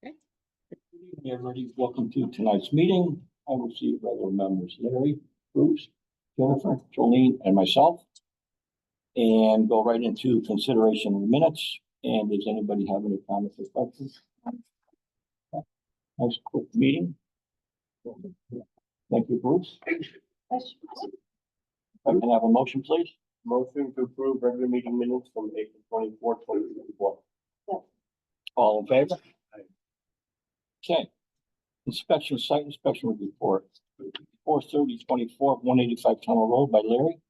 Good evening, everybody. Welcome to tonight's meeting. I will see regular members Larry, Bruce, Jennifer, Jolene, and myself. And go right into consideration of the minutes. And does anybody have any comments or questions? Nice quick meeting. Thank you, Bruce. I can have a motion, please. Motion to approve regular meeting minutes from April 24, 2024. All in favor? Okay. Inspection, site inspection report. 4/30/24, 185 Tunnel Road by Larry.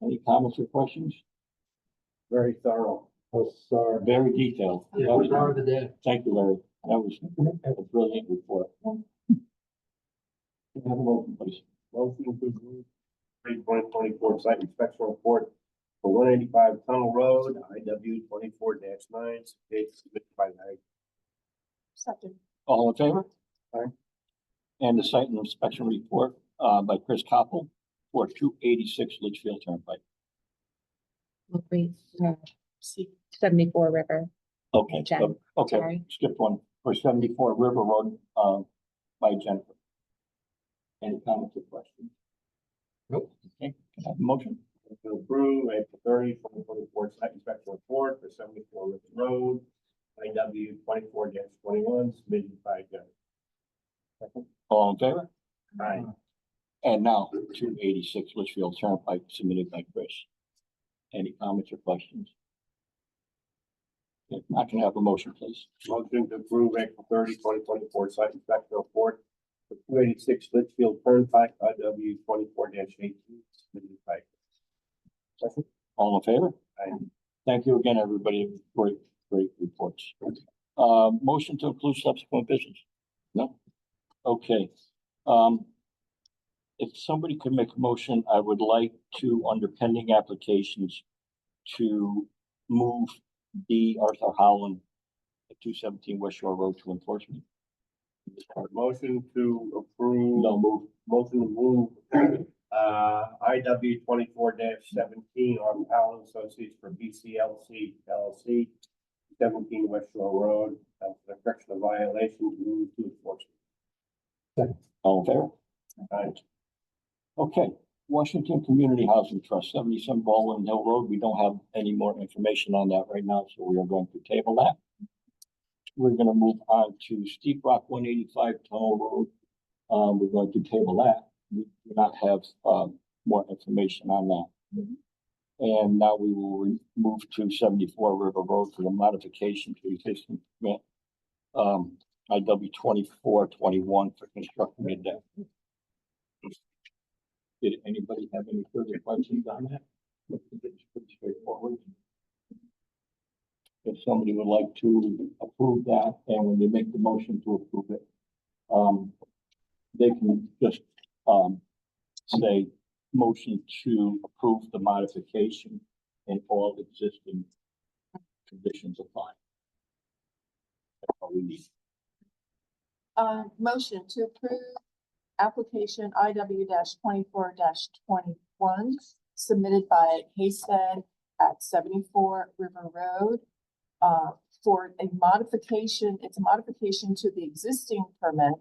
Any comments or questions? Very thorough. Very detailed. Yeah, That was- part of the day. Thank you, Larry. That was a brilliant report. Can I have a motion, please? Motion to approve April 2024 site inspection report for 185 Tunnel Road, IW 24-9, submitted by Larry. Second. All in favor? Aye. And the site inspection report by Chris Koppel for 286 Litchfield Turnpike. Wait, 74 River. Okay, Jen, okay, sorry. skip one for 74 River Road by Jennifer. Any comments or questions? Nope. Okay, can I have a motion? To approve April 30, 2024 site inspection report for 74 River Road, IW 24-21, submitted by Larry. All in favor? Aye. And now 286 Litchfield Turnpike submitted by Chris. Any comments or questions? If not, can I have a motion, please? Motion to approve April 30, 2024 site inspection report for 286 Litchfield Turnpike, IW 24-18, submitted by. All in favor? Aye. Thank you again, everybody. Great reports. Motion to include subsequent business? No? Okay. If somebody could make a motion, I would like to, under pending applications, to move D. Arthur Holland at 217 West Shore Road to enforcement. Motion to approve. No move. Motion to move, IW 24-17 on Powell Associates for BCLC LLC, 17 West Shore Road, for the correction of violations, move to enforcement. All in favor? Aye. Okay, Washington Community Housing Trust, 77 Baldwin Hill Road. We don't have any more information on that right now, so we are going to table that. We're going to move on to Steep Rock 185 Tunnel Road. We're going to table that. We do not have more information on that. And now we will move to 74 River Road for the modification to existing permit. IW 2421 for constructing a deck. Did anybody have any further questions on that? It's pretty straightforward. If somebody would like to approve that, and when they make the motion to approve it, they can just say motion to approve the modification and all existing conditions apply. That's all we need. Motion to approve application IW 24-21 submitted by Haystead at 74 River Road. For a modification, it's a modification to the existing permit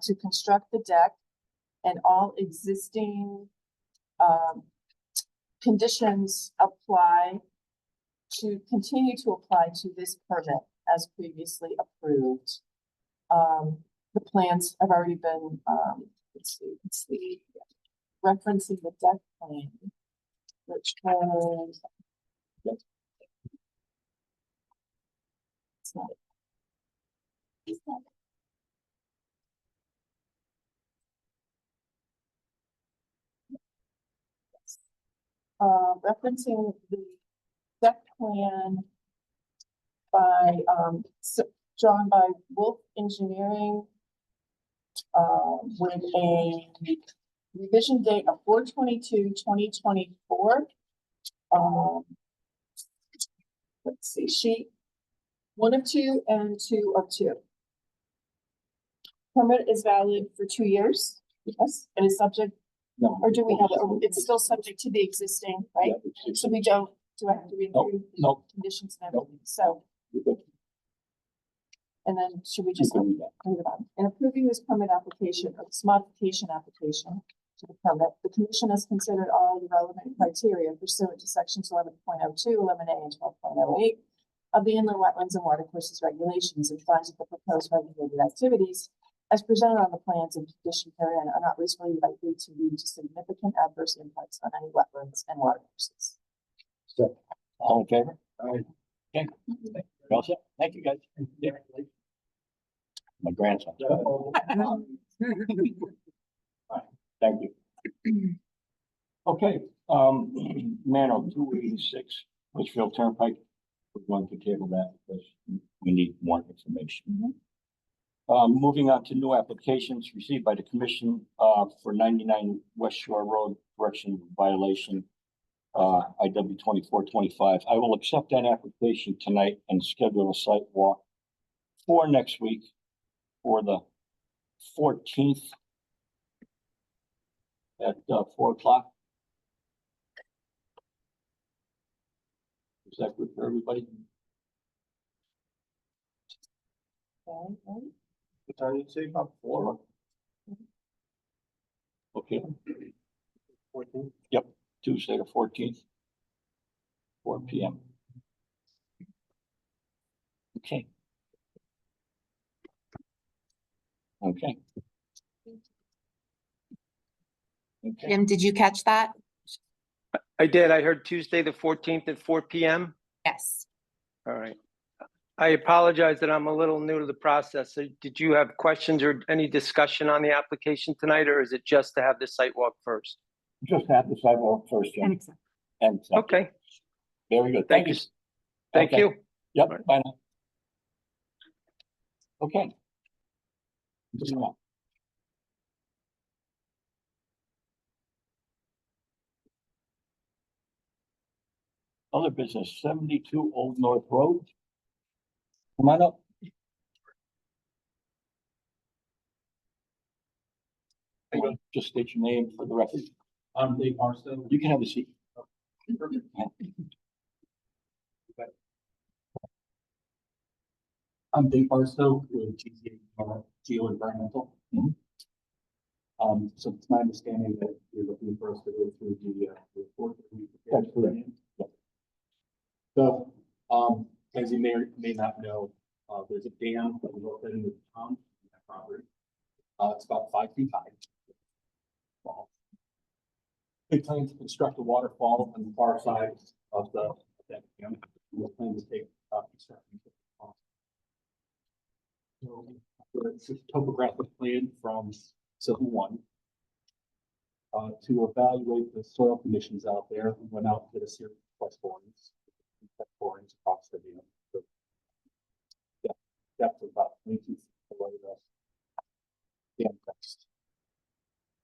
to construct the deck, and all existing conditions apply to continue to apply to this permit as previously approved. The plans have already been, let's see, referencing the deck plan, which was, it's not. Referencing the deck plan by, drawn by Wolf Engineering, with a revision date of 4/22/2024. Let's see, sheet 1 of 2 and 2 of 2. Permit is valid for 2 years. Yes, and is subject, No. or do we have, it's still subject to the existing, right? Yeah, it's- So we don't, do I have to read through No. the conditions and everything? So, You're good. And then should we You just can read that. read it on? In approving this permit application or this modification application to the permit, the commission has considered all the relevant criteria pursuant to sections 11.02, 11A, and 12.08 of the Inland Wetlands and Watercourses Regulations, and finds that the proposed regulated activities as presented on the plans and conditioned herein are not reasonably likely to lead to significant adverse impacts on any wetlands and watercourses. So, all in favor? Aye. Okay. You all set? Thank you, guys. Yeah. My grandson. Thank you. Okay, Mano, 286, Litchfield Turnpike. We're going to table that because we need more information. Moving on to new applications received by the commission, for 99 West Shore Road, correction violation, IW 2425. I will accept that application tonight and schedule a site walk for next week for the 14th at 4 o'clock. Is that good for everybody? Okay, right? What time did you say? About 4. Okay, 14? Tuesday the 14th, 4 p.m. Okay. Okay. Okay. Jim, did you catch that? I did. I heard Tuesday, the 14th at 4 p.m. Yes. All right. I apologize that I'm a little new to the process. So did you have questions or any discussion on the application tonight, or is it just to have the site walk first? Just have the sidewalk first, Jim. And Okay, very good. thank you. Thank Okay. you. Yep, Right. bye now. Okay. Moving on. Other business, 72 Old North Road. Come on up. Just state your name for the record. I'm Dave Barstow. You can have a seat. I'm Dave Barstow with GZA Geo Environmental. Mhm. So it's my understanding that you're looking for us to go through the report that we prepared. That's correct. Yep. So, as you may or may not know, there's a dam that was located in the town, on that property. It's about 5 feet high. Well, they plan to construct a waterfall on the far side of that dam. We're planning to take construction. So, it's a topographic plan from Civil One. To evaluate the soil conditions out there, we went out and did a series of plus borings. We cut borings across the dam. So, depth of about 22 feet below the dam crest.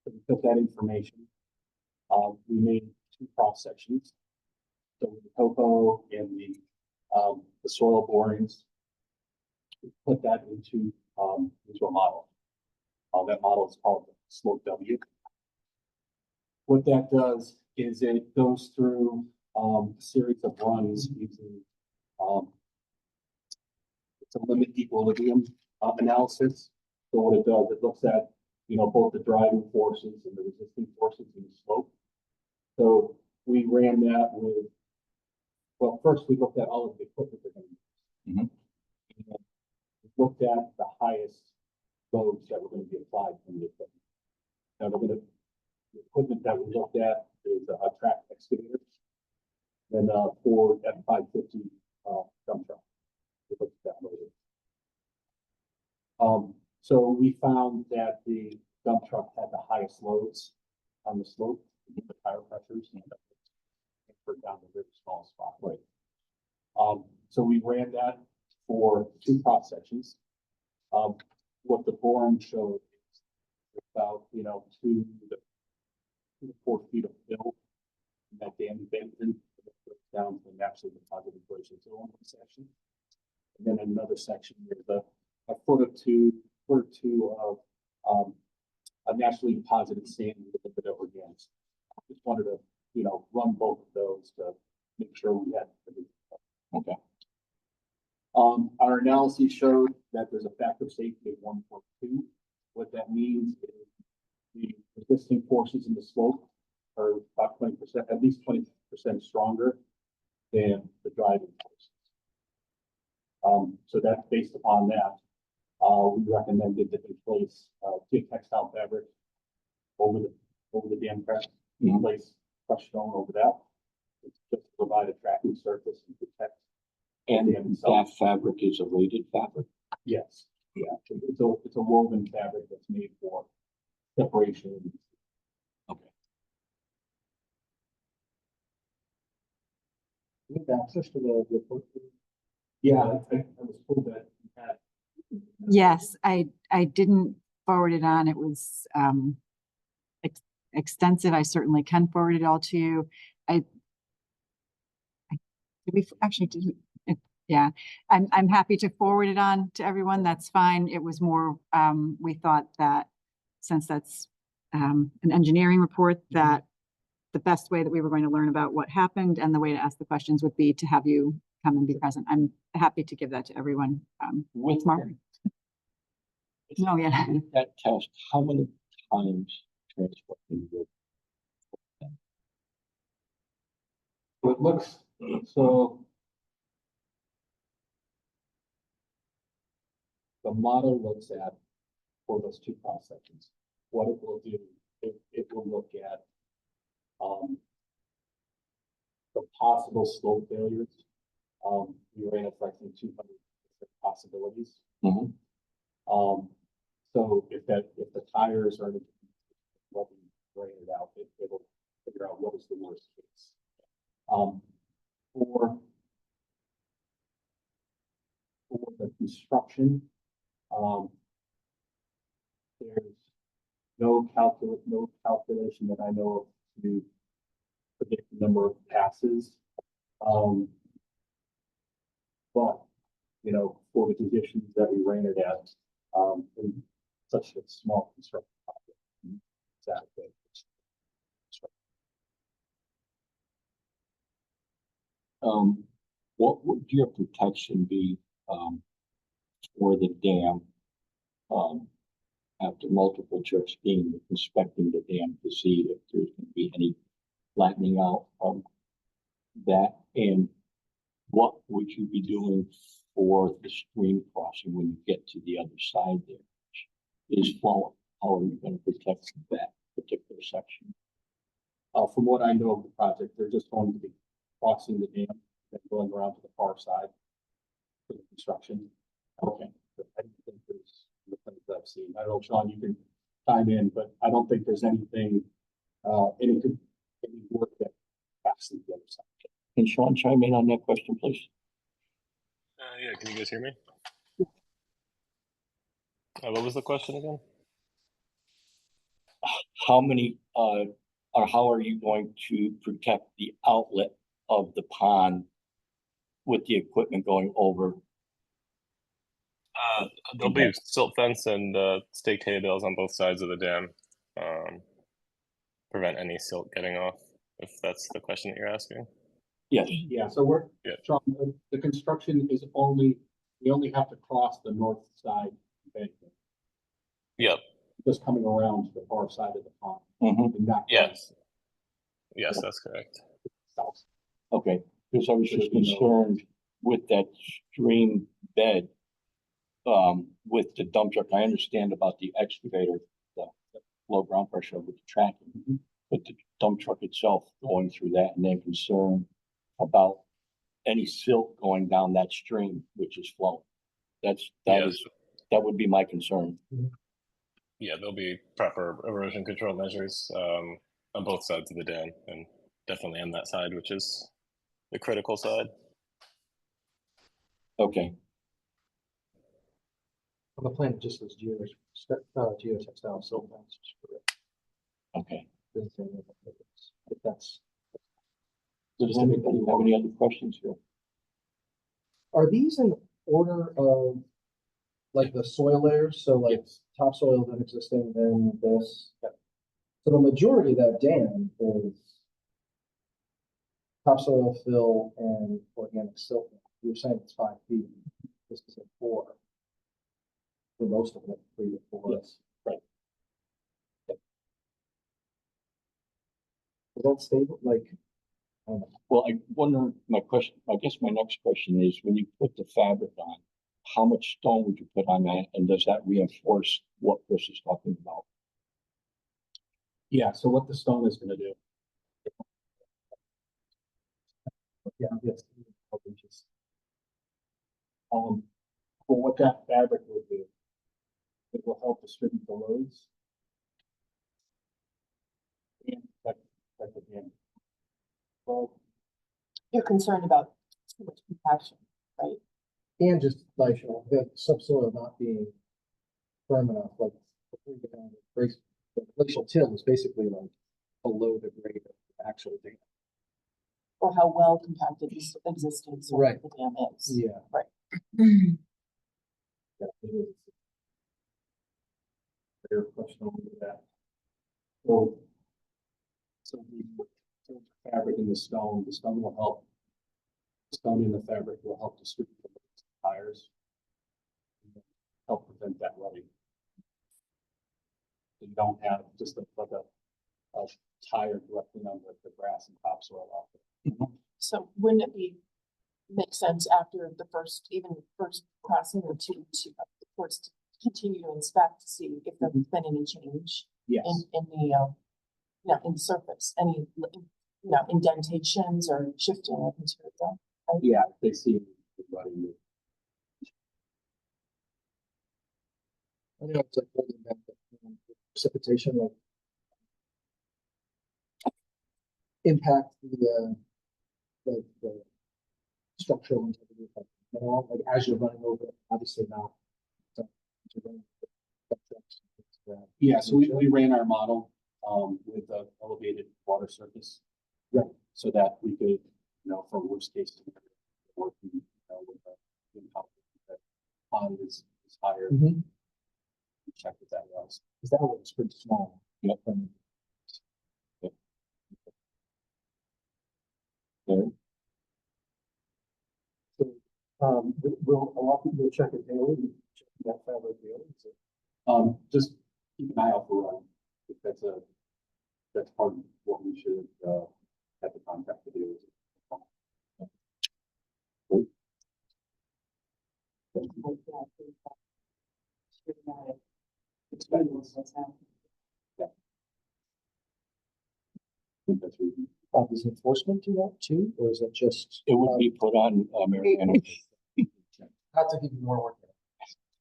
So we took that information. We made 2 cross sections. So the topo and the soil borings. We put that into a model. That model is called Slope W. What that does is it goes through a series of runs using it's a limit equilibrium analysis. So what it does, it looks at both the driving forces and the resisting forces in the slope. So we ran that with, well, first we looked at all of the equipment they're going to use. Mhm. And we looked at the highest loads that were going to be applied from the equipment. Now the equipment that we looked at is a track excavator, then Ford F550 dump truck. We looked at that later. So we found that the dump truck had the highest loads on the slope, the tire pressures, and put down the very small spot. Right. So we ran that for 2 cross sections. What the boring showed is about 2 to 4 feet of fill in that dam embankment down to the naturally deposited glacial till in one section. And then in another section, there's a foot or two of a naturally deposited sand with a bit of organics. Just wanted to, run both of those to make sure we had. Okay. Our analysis showed that there's a factor of safety of 1.2. What that means is the resisting forces in the slope are about 20%, at least 20% stronger than the driving forces. So that's based upon that. We recommended that they place geotextile fabric over the dam crest, place crushed stone over that. It's just to provide a tracking surface and protect. And dam itself. that fabric is a rated fabric. Yes, yeah, it's a woven fabric that's made for separation. Okay. You have access to the report? Yeah, I was told that you had. Yes, I didn't forward it on. It was extensive. I certainly can forward it all to you. Did we actually did yeah, I'm happy to forward it on to everyone. That's fine. It was more, we thought that since that's an engineering report, that the best way that we were going to learn about what happened and the way to ask the questions would be to have you come and be present. I'm happy to give that to everyone. With tomorrow. No, yeah. With that test, how many times transport can you do? So it looks, so. The model looks at, for those two cross sections, what it will do, it will look at, the possible slope failures. We ran it for, I think, 200 different possibilities. Mhm. So if the tires are, what we ran it out, it'll figure out what is the worst case. For the construction, there's no calculation that I know of to predict the number of passes. But, you know, for the conditions that we ran it at, in such a small construction project, exactly. What would your protection be, for the dam? After multiple trips being inspecting the dam to see if there's going to be any flattening out of that, and what would you be doing for the stream crossing when you get to the other side there, which is flowing? How are you going to protect that particular section? From what I know of the project, they're just going to be crossing the dam and going around to the far side for the construction. Okay. But I don't think there's the things that I've seen. I don't know, Sean, you can chime in, but I don't think there's anything, any work that passes the other side. Can Sean chime in on that question, please? Yeah, can you guys hear me? What was the question again? How many, or how are you going to protect the outlet of the pond with the equipment going over? There'll be silt fence and staked hay bales on both sides of the dam. Prevent any silt getting off, if that's the question that you're asking. Yes. Yeah, so Yeah. Sean, the construction is we only have to cross the north side embankment, Yep. just coming around to the far side of the pond. Mhm. And not Yes. Yes, that's correct. south. Okay, because I was just concerned with that stream bed, with the dump truck. I understand about the excavator, the low ground pressure with the tracking, but the dump truck itself going through that, and then concern about any silt going down that stream, which is flowing. That Yes. would be my concern. Yeah, there'll be proper erosion control measures on both sides of the dam, and definitely on that side, which is the critical side. Okay, On the plan, it just says geotextile silt fence. okay. If that's. Does anybody have any other questions here? Are these in order of like the soil layers? So like topsoil then existing, then this. So the majority of that dam is topsoil fill and organic silt. You're saying it's 5 feet. This is at 4. for most of it, 3 to 4. Yes, right. Is that stable, like? I don't know. Well, I wonder, I guess my next question is, when you put the fabric on, how much stone would you put on that, and does that reinforce what Chris is talking about? Yeah, so what the stone is gonna do. Yeah, yes. Probably just. Well, what that fabric will do, it will help distribute the loads. And protect the dam. Well, You're concerned about too much compaction, right? And just like, the subsoil not being firm enough, like, before you get down to the glacial till is basically like below the grade of the actual dam. Or how well compacted this existing soil Right. of the dam is. Yeah. Right. yeah, it is. Fair question over that. So the fabric and the stone will help. The stone and the fabric will help distribute the tires. Help prevent that rutting. So you don't have just like a tire directly on the grass and topsoil out there. So wouldn't it make sense after the first crossing or two, of course, to continue to inspect to see if there's been any change Yes. in the, in the surface, any, indentations or shifting of material? Yeah, if they see it rutting. I know it's like holding back the precipitation, like impact the structural integrity of the mineral, like as you're running over it, obviously not. Yeah, so we ran our model with the elevated water surface. Right. So that we could, for worst case scenario, working, with the pond is higher. Mhm. Check what that was. Cause that one's pretty small. Yep. Okay. So, will a lot of people check it daily, check that fabric daily? Just keep an eye out for rutting. If that's part of what we should have the contract to do. I think that's reasonable. Does enforcement do that too, or is it just? It would be put on, Mary Ann. Not to give you more work.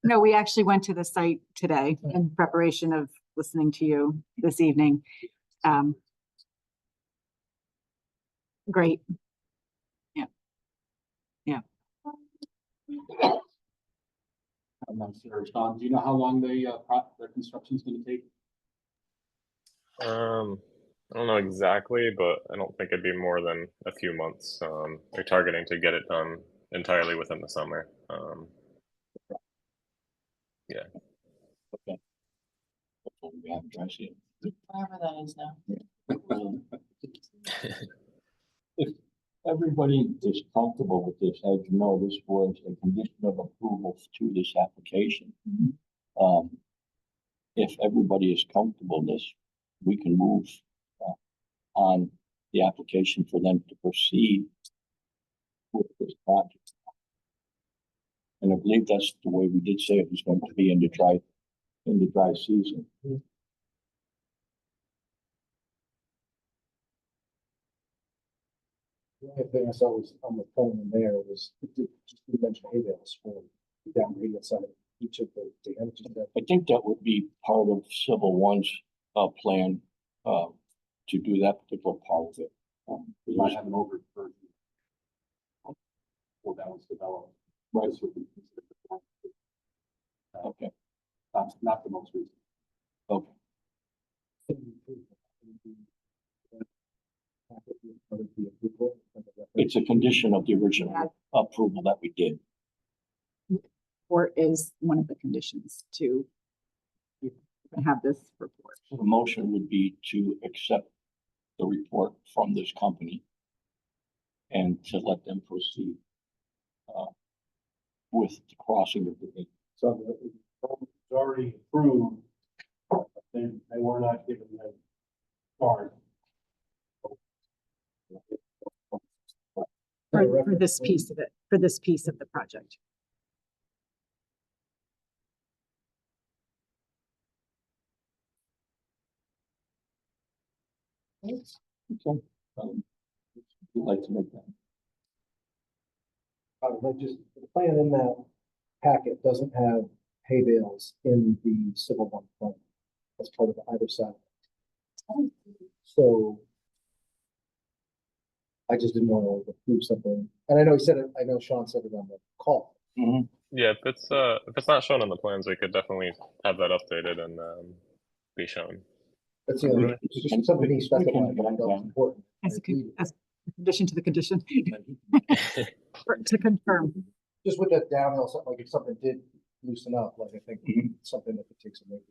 No, we actually went to the site today in preparation of listening to you this evening. Great. Yeah. Yeah. I'm not sure. Sean, do you know how long the construction is going to take? I don't know exactly, but I don't think it'd be more than a few months. They're targeting to get it done entirely within the summer. Yeah. Okay. Hopefully we haven't dry season. Whatever that is now. If everybody is comfortable with this, as you know, this was a condition of approval to this application. If everybody is comfortable with this, we can move on the application for them to proceed with this project. And I believe that's the way we did say it was going to be in the dry season. The only thing I saw was on the phone in there was, you mentioned hay bales for down gradient side of each of the dams. I think that would be part of Civil One's plan to do that particular part of it. We might have an over version. Or that was developed. Right. This would be considered the Okay. not the most recent. Okay. It's a condition of the original approval that we did. Or is one of the conditions to have this report. The motion would be to accept the report from this company and to let them proceed with the crossing of the. So It's already approved. They were not given the card. For this piece of it, for this piece of the project. Okay. Would like to make that. But just, the plan in that packet doesn't have hay bales in the civil one plan. That's part of either side. So I just didn't want to approve something. And I know he said it, I know Sean said it on the call. Yeah, if it's not shown on the plans, we could definitely have that updated and be shown. That's the only, it's just something he specified that I felt was important. As a condition to the condition. To confirm. Just with that downhill, something like if something did loosen up, like I think something that could take some weight.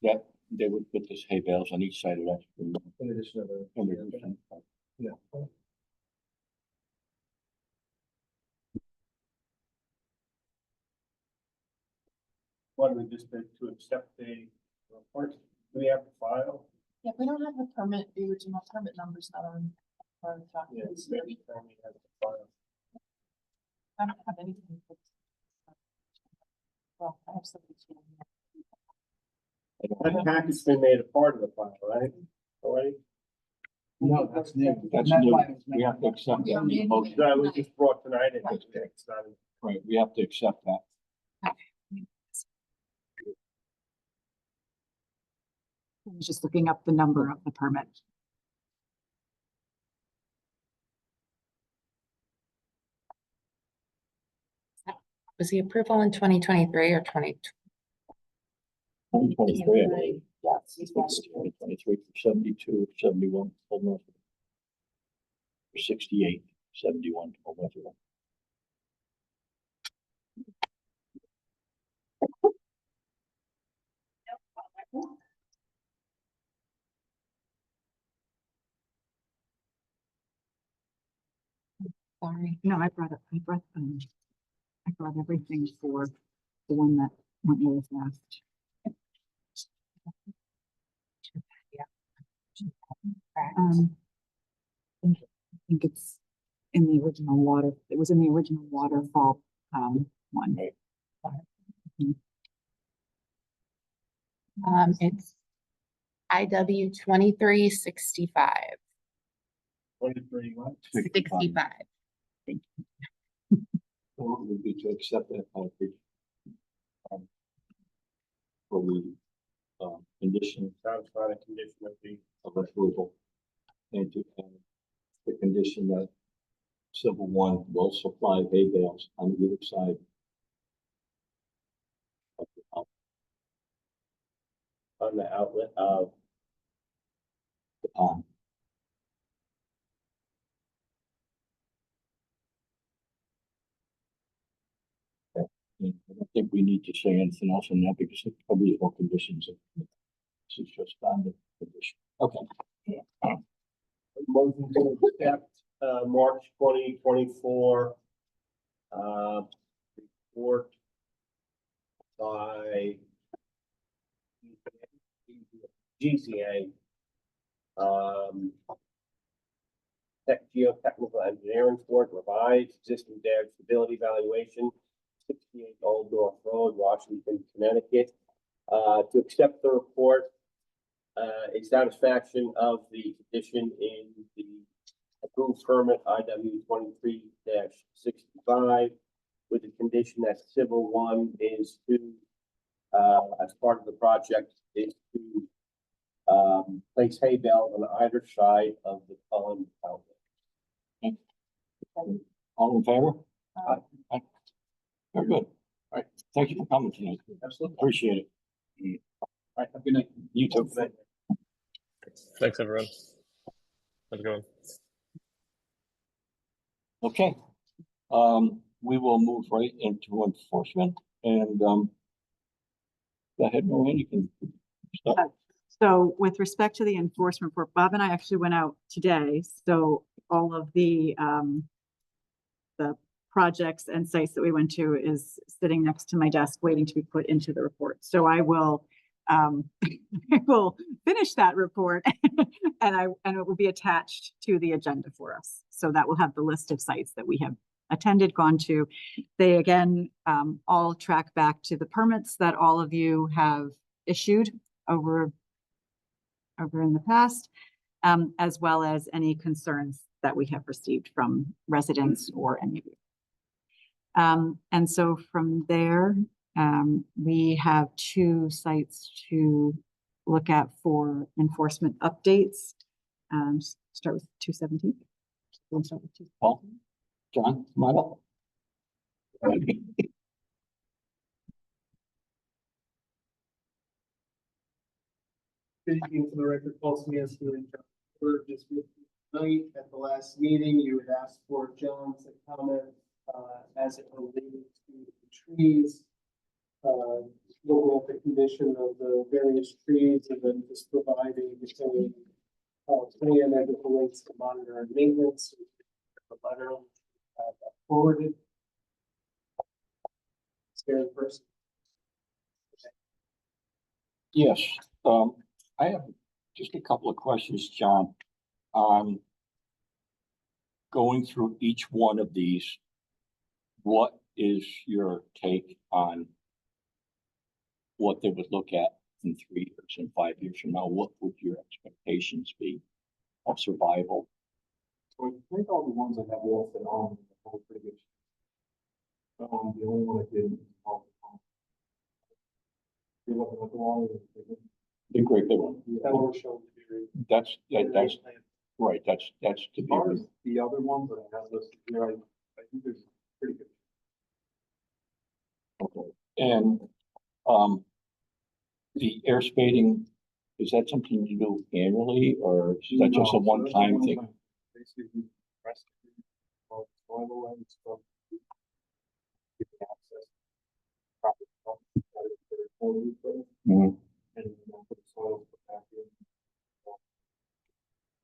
Yeah, they would put this hay bales on each side of that. In addition to the. Yeah. What we just did to accept the report, do we have to file? Yeah, we don't have the permit, the original permit number's not on our Yeah, documents. maybe Tammy has to file. I don't have anything. Well, I have something. That package been made a part of the file, right? Already? No, that's new. That's And new. why it was We have to accept Yeah, that. Motion. That was just brought tonight. And it's not in- Right, we have to accept that. I was just looking up the number of the permit. Was the approval in 2023 or 2020? 2023, I believe. Yeah. It's 2023 for 72, 71, Old North. For 68, 71, Old North. Sorry. No, I brought everything for the one that went really fast. I think it's in the original water, it was in the original waterfall, one. It's IW 2365. 23, what? 65. Or it would be to accept that package. For the, condition Sounds not a condition of the. of approval. And to, the condition that Civil One will supply hay bales on either side. Of the house. On the outlet of. The pond. Okay. And I don't think we need to say anything else on that because it probably is no conditions. This is just standard condition. Okay. Motion to accept, March 2024. Report. By. GCA. Geotechnical Engineering Board revised existing dam stability evaluation, 68 Old North Road, Washington, Connecticut. To accept the report, a satisfaction of the condition in the approved permit IW 23-65 with the condition that Civil One is to, as part of the project, is to place hay bales on either side of the pond outlet. All in favor? Uh, Very good. All right. Thank you for coming tonight. Absolutely. Appreciate it. All right, have a good night. You too. Thanks, everyone. Have a good one. Okay. We will move right into enforcement and, go ahead, Maureen, you can start. So with respect to the enforcement report, Bob and I actually went out today, so all of the projects and sites that we went to is sitting next to my desk, waiting to be put into the report. So I will, I will finish that report and it will be attached to the agenda for us. So that will have the list of sites that we have attended, gone to. They again, all track back to the permits that all of you have issued over in the past, as well as any concerns that we have received from residents or any of you. And so from there, we have 2 sites to look at for enforcement updates. Start with 217. We'll start with 217. Paul, John, come on up. Good evening, for the record, Paul Smith, we're just with you tonight. At the last meeting, you had asked for John to comment as it related to the trees, looking at the condition of the various trees, and then just providing a plan as it relates to monitor and maintenance. The letter forwarded. Scary person. Yes, I have just a couple of questions, John. Going through each one of these, what is your take on what they would look at in 3 years and 5 years from now? What would your expectations be of survival? So I think all the ones I have listed on are pretty good. The only one I didn't. You're looking at the one. The great big one. That one shown here. That's right. That's to As far as be. the other ones that I have listed here, I think there's pretty good. Okay. And the air spading, is that something you do annually, or is that just a one-time thing? Basically, rest of soil away and stuff. Give access. Proper. Mhm. And put the soil back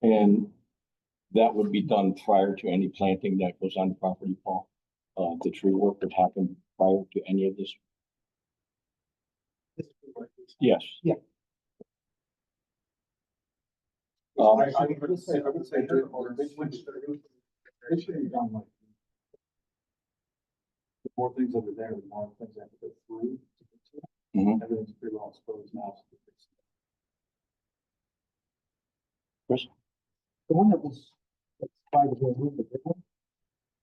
in. And that would be done prior to any planting that goes on the property, Paul? The tree work would happen prior to any of this? Yes. Yeah. I would say it should be done like. The more things that are there, the more things that have to go through. Mhm. Everything's pretty well exposed now. So Chris? The one that was, that's by the roof, the big one,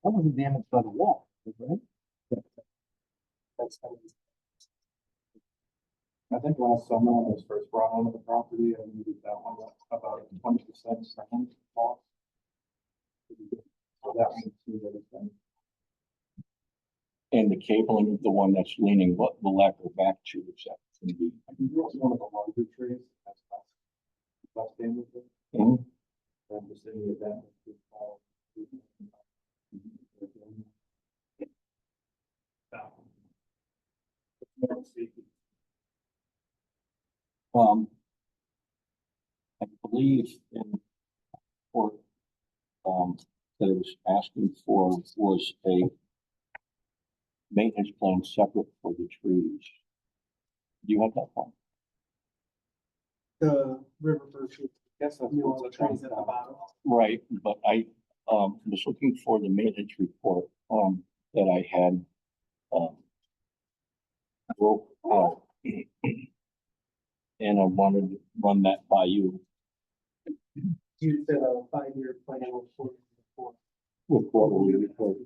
that wasn't damaged by the wall, right? that's how it is. I think last summer when it was first brought onto the property, I needed that one about 20% second off. So that one too, that is done. And the cabling of the one that's leaning, what will that go back to? Is that going to be? I think it was one of the larger trees. That's less damage. Mhm. And just in the event. More safety. I believe in court, that it was asking for was a maintenance plan separate for the trees. Do you have that one? The river birch, Yes, that's you know, what's the a trees at the bottom. Right, but I, was looking for the maintenance report, that I had, broke out. And I wanted to run that by you You said a 5-year plan for. with quarterly report.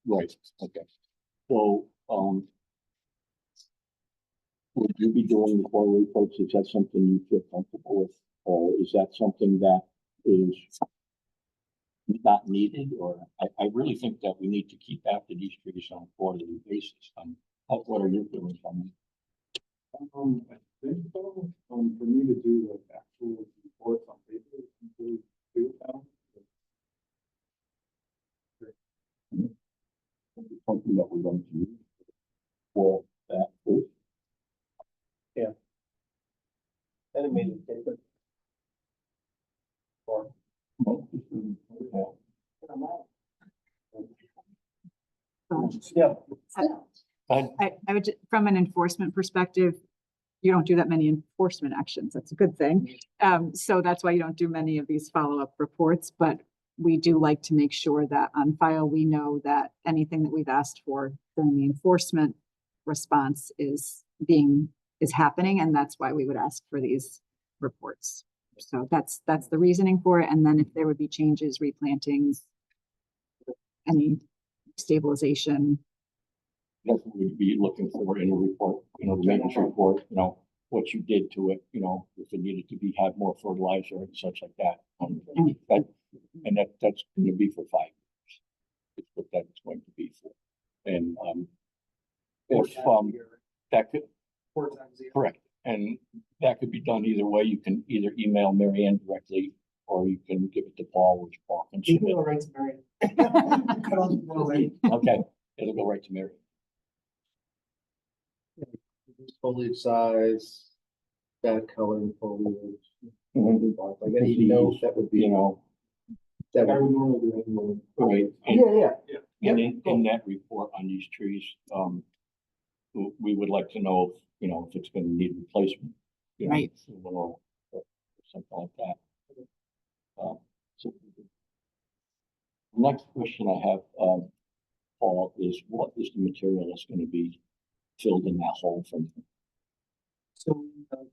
Right, okay. So, would you be doing the quarterly reports? Is that something you feel comfortable with? Or is that something that is not needed? Or I really think that we need to keep after these trees on a quarterly basis. What are your feelings on that? I think so, for me to do like actual reports on paper, it's really do now. Something that we're going to use for that proof. Animated paper. Or most of them, Yeah. I would, from an enforcement perspective, you don't do that many enforcement actions. That's a good thing. So that's why you don't do many of these follow-up reports, but we do like to make sure that on file, we know that anything that we've asked for during the enforcement response is happening, and that's why we would ask for these reports. So that's the reasoning for it. And then if there would be changes, replantings, any stabilization. That's what we'd be looking for in a report, the maintenance report, what you did to it, if it needed to have more fertilizer and such like that. That's going to be for 5 years. It's what that's going to be for. And, if, that could, 4 times a year. correct. And that could be done either way. You can either email Mary Ann directly, or you can give it to Paul, which Paul can You can submit. go right to Mary. Cut off the middle, right? Okay, it'll go right to Mary. Foliage size, bad color foliage. Mhm. Like any note that would be, that I would, would normally do annual. Right. yeah. And in that report on these trees, we would like to know, if it's gonna need replacement. Right. Or something like that. So next question I have, Paul, is what is the material that's gonna be filled in that hole from? So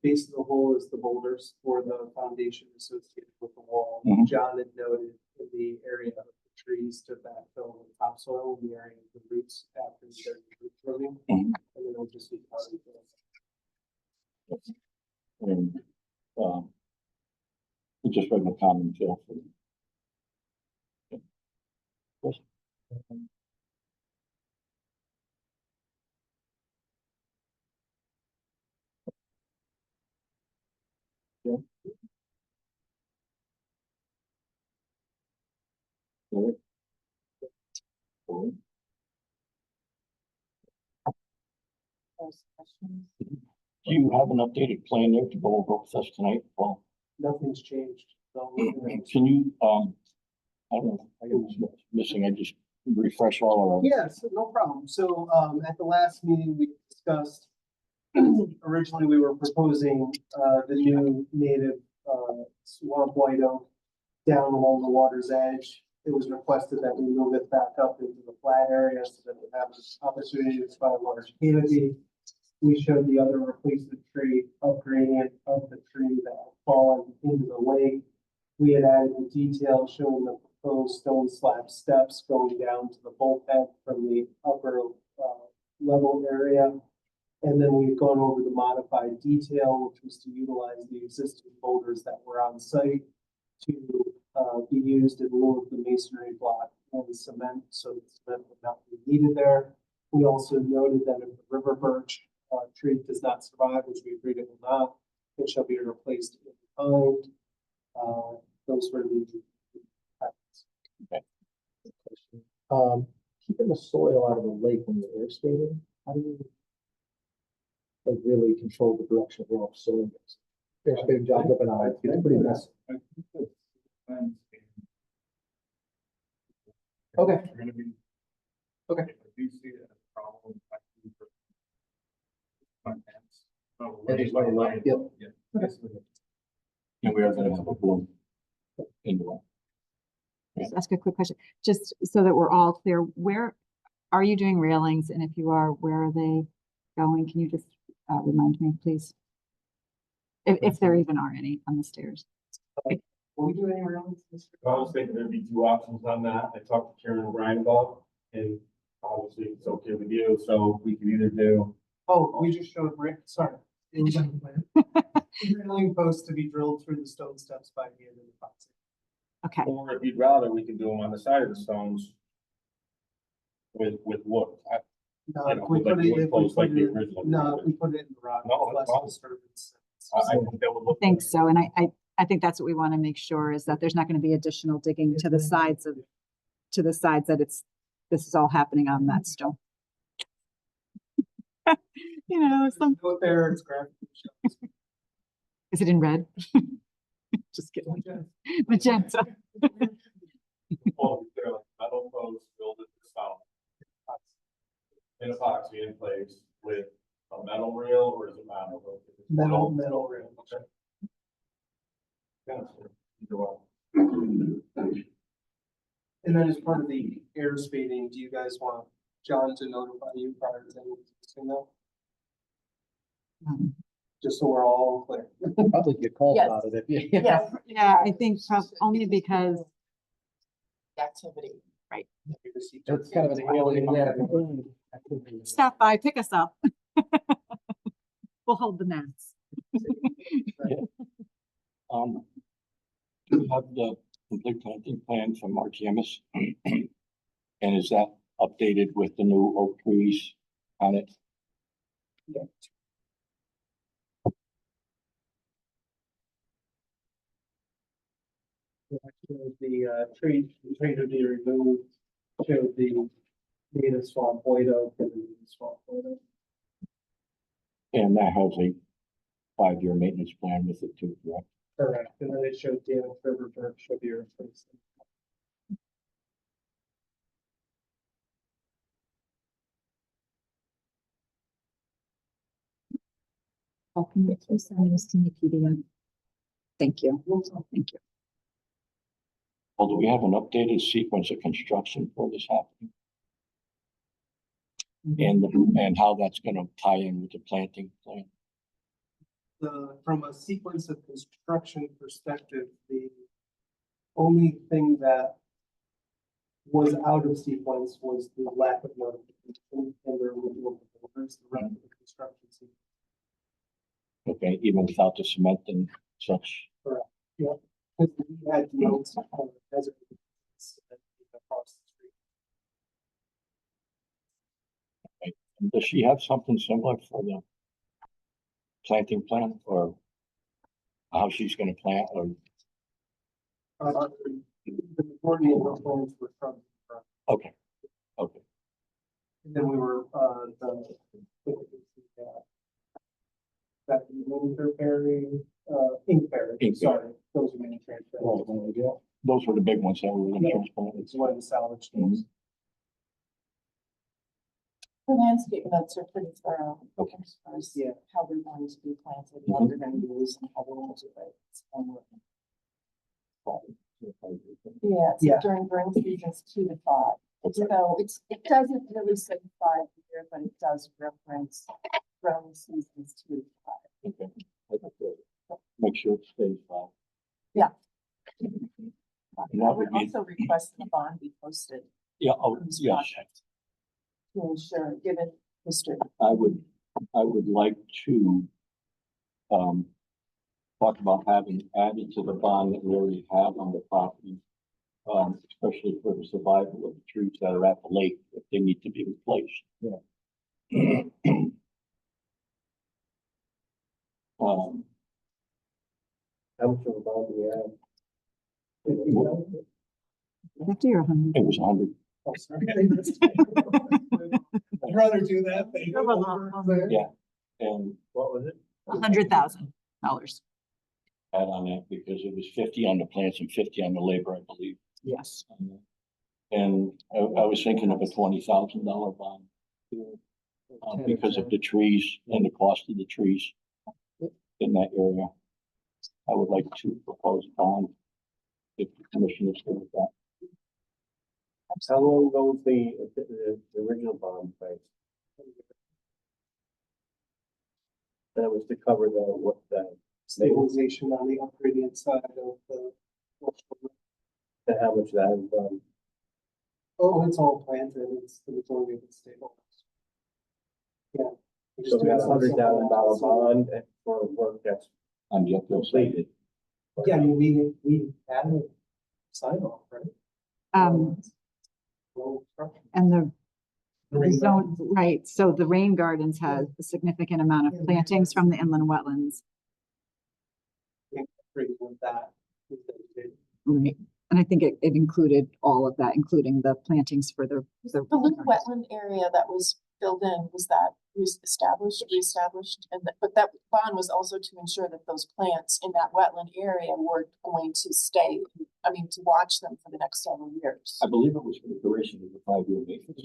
base of the hole is the boulders for the foundation associated with the wall. Mhm. John had noted in the area of the trees to backfill with topsoil in the area of the roots after the root trimming. Mhm. And then it'll just be part of the. And, it's just regular common fill for. Yes. Yeah. Good. Good. Do you have an updated plan there to go over with us tonight, Paul? Nothing's changed. So Can you, I don't know, I was missing, I just refresh all our. yes, no problem. So, at the last meeting, we discussed, originally, we were proposing, the new native, swamp white oak down along the water's edge. It was requested that we move it back up into the flat area so that we have this opportunity to spot a large canopy. We showed the other replacement tree, upgradient of the tree that had fallen into the lake. We had added the detail showing the proposed stone slab steps going down to the bulkhead from the upper level area. And then we've gone over the modified detail, which was to utilize the existing boulders that were on site to be used in lieu of the masonry block and cement, so the cement would not be needed there. We also noted that if the river birch tree does not survive, which we agreed it will not, it shall be replaced in kind. Those were the. Keeping the soil out of the lake when you're air spading, how do you like really control the direction of where soil goes? Air spading jobs up and out, it's pretty messy. Okay. Okay. Yep. And we are gonna have a bloom in the one. Just ask a quick question, just so that we're all clear, where are you doing railings? And if you are, where are they going? Can you just remind me, please? If there even are any on the stairs. Will we do any rounds? I was thinking there'd be 2 options on that. I talked to Karen and Brian about, and obviously it's okay with you, so we could either do. Oh, we just showed Rick, sorry. It was on the plan. Railing posts to be drilled through the stone steps by the end of the process. Okay, Or if you'd rather, we could do them on the side of the stones. With wood. No, You if know, we like put the it, wood if we posts put like the it, original. no, if we put it in the rock, No, less that's fine. disturbance. I think that would I look. think so. And I think that's what we want to make sure is that there's not going to be additional digging to the sides that this is all happening on that stone. Go there, it's graphic. Is it in red? Just kidding. Magenta. Metal posts built at the south. an epoxy in place with a metal rail or is it metal? Metal rail. Either one. And then as part of the air spading, do you guys want John to notify you prior to anything though? Just so we're all clear. Probably get called Yes. about it if you. Yes. Yeah, I think only because, Activity. It's kind of an alien, yeah. stop by, pick us up. We'll hold the mats. Do you have the complete planting plan from RTMS? And is that updated with the new oak trees on it? The tree to be removed, showed the native swamp white oak and the native swamp white oak. And that has a 5-year maintenance plan with it too, correct? Correct, and then it showed damaged river birch should be replaced. Can you please send this to me, PDF? Thank you. Thank you. Well, do we have an updated sequence of construction for this happening? And how that's gonna tie in with the planting plan? From a sequence of construction perspective, the only thing that was out of sequence was the lack of notification and the removal of the orders, the rest of the construction sequence. Okay, even without the cement and such? Because we had notes on the desert across the street. Does she have something similar for the planting plan or how she's gonna plant or? The majority of the plans were from, Okay, okay, and then we were, that interberry, inkberry, Inkberry. sorry, those are many transfer. those were the big ones that were gonna transplant. It's one of the salvage things. The landscape notes are pretty thorough. Okay. As far as Yeah. how they're going to be planted, what they're going to use and how they're going to do it. Yeah, it's Yeah. during growing seasons 2 to 5. Okay. So it doesn't really say 5 here, but it does reference growing seasons 2 to 5. Okay. Make sure it stays fine. I that would would be- also request the bond be posted Yeah, for this yes, project to ensure, given history. I would like to talk about having added to the bond that we already have on the property. Especially for the survival of the trees that are at the lake, if they need to be replaced. Yeah. How much of a bond do we have? 50 or 100? It was 100. Oh, sorry. I'd rather do that than go over. Yeah. And What was it? $100,000. add on that because it was 50 on the plants and 50 on the labor, I believe. Yes. And I was thinking of a $20,000 bond. Because of the trees and the cost of the trees in that area. I would like to propose a bond if the commission is good with that. How long ago was the original bond place? That was to cover the Stabilization on the upgradient side of the. how much that has done. Oh, it's all planted, it's the majority of it's stable. Yeah. So we have $100,000 bond for work that's On the uphill side. completed. Yeah, I mean, we had a sign off, right? Well, And the rain zone, right, so the rain gardens has a significant amount of plantings from the inland wetlands. pretty with that. Right. And I think it included all of that, including the plantings for the. The little wetland area that was filled in, was that reestablished? And but that bond was also to ensure that those plants in that wetland area were going to stay, to watch them for the next several years. I believe it was for the duration of the 5-year maintenance.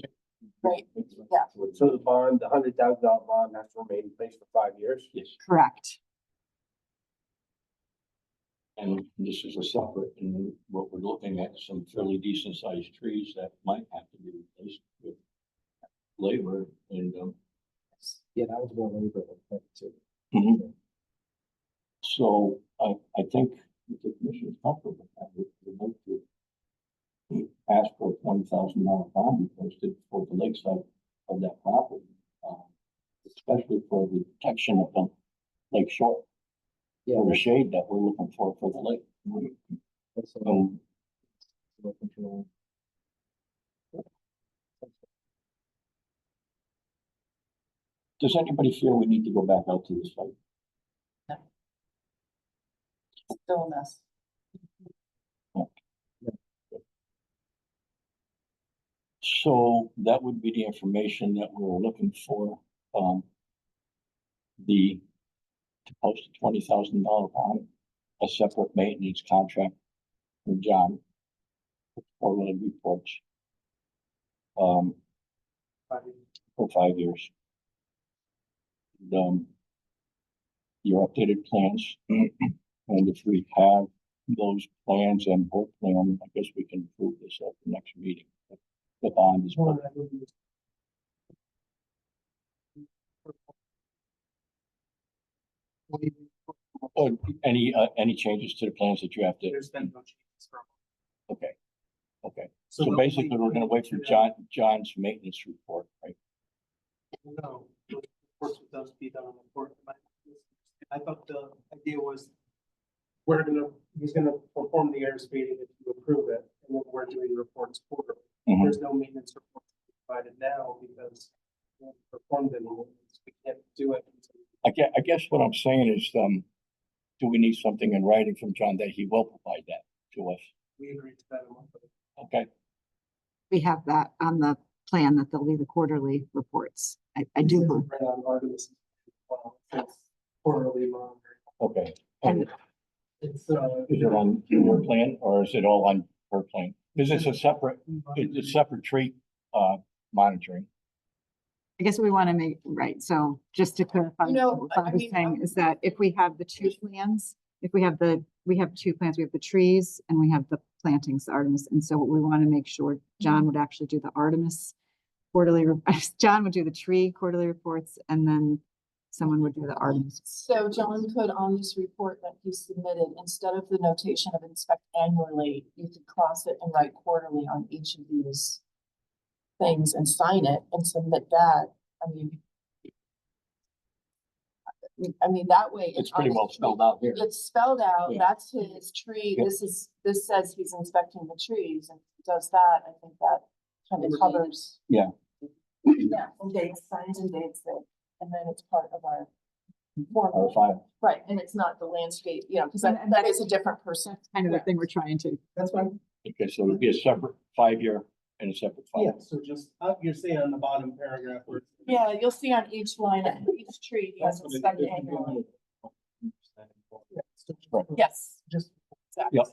Right, yeah. So the bond, the $100,000 bond has to remain in place for 5 years? Yes, Correct. and this is a separate, and what we're looking at, some fairly decent sized trees that might have to be replaced with labor and, Yeah, that was one labor, too. mhm. So I think if the commission is comfortable with that, we'd like to ask for a $20,000 bond be posted for the lakeside of that property. Especially for the protection of the lake shore, Yeah, for the shade that we're looking for the lake. that's, control. Does anybody feel we need to go back out to the site? Still a mess. So that would be the information that we were looking for, to post a $20,000 bond, a separate maintenance contract from John. Quarterly reports. For 5 years. Your updated plans, and if we have those plans and both plan, I guess we can approve this at the next meeting. The bond is. Or any changes to the plans that you have to, There's been no changes from. okay, okay. So they'll basically, wait we're gonna wait for to- John's maintenance report, right? No, the reports would those be done on the fourth. I thought the idea was he's gonna perform the airspeeding if you approve it, and then we're doing reports quarterly. Mhm. There's no maintenance reports provided now because we haven't performed any maintenance. We can't do it until. I guess what I'm saying is, do we need something in writing from John that he will provide that to us? We agreed to that a month ago. Okay, We have that on the plan that they'll be the quarterly reports. I do. believe- Right on Artemis. Well, it's quarterly monitoring. okay. And It's, Is it on your plan or is it all on her plan? Because it's a separate tree, monitoring. I guess we want to make, right, so just to clarify, You know, what I Bob was mean, saying is that if we have the two plans, if we have two plans, we have the trees and we have the plantings, the Artemis. And so what we want to make sure John would actually do the Artemis quarterly, John would do the tree quarterly reports and then someone would do the Artemis. So John could, on this report that he submitted, instead of the notation of inspect annually, you could cross it and write quarterly on each of these things and sign it and submit that. I mean, that way. It's pretty well spelled out here. It's spelled out, Yeah. that's his tree, Yeah. this says he's inspecting the trees, and if he does that, I think that kind of covers. Yeah. Yeah, and dates, signs and dates there, and then it's part of our form, Or file. right, and it's not the landscape, because that is a different person. Kind of the thing we're trying to. that's fine. Okay, so it'll be a separate 5-year and a separate Yeah, file. so just, you're saying on the bottom paragraph where. Yeah, you'll see on each line, each tree, he has inspected annually, Right. yes. Just. Exactly. Yep.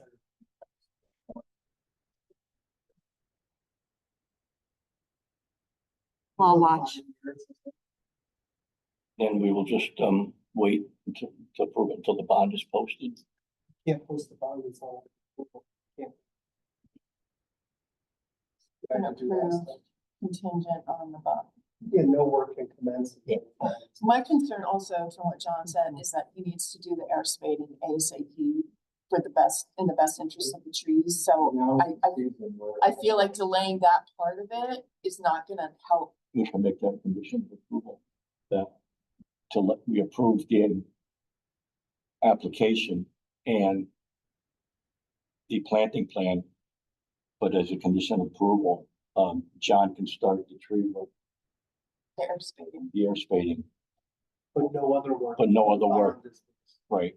I'll watch. Then we will just, wait to approve it until the bond is posted. Can't post the bond until. Can't. And approve contingent on the bond. Yeah, no work can commence. Yeah. My concern also, from what John said, is that he needs to do the air spading ASAP for in the best interest of the trees, so I feel like delaying that part of it is not gonna help. We can make that a condition of approval, that we approve the application and the planting plan. But as a condition of approval, John can start the tree work, The air spading. the air spading, But no other work. but no other work, right?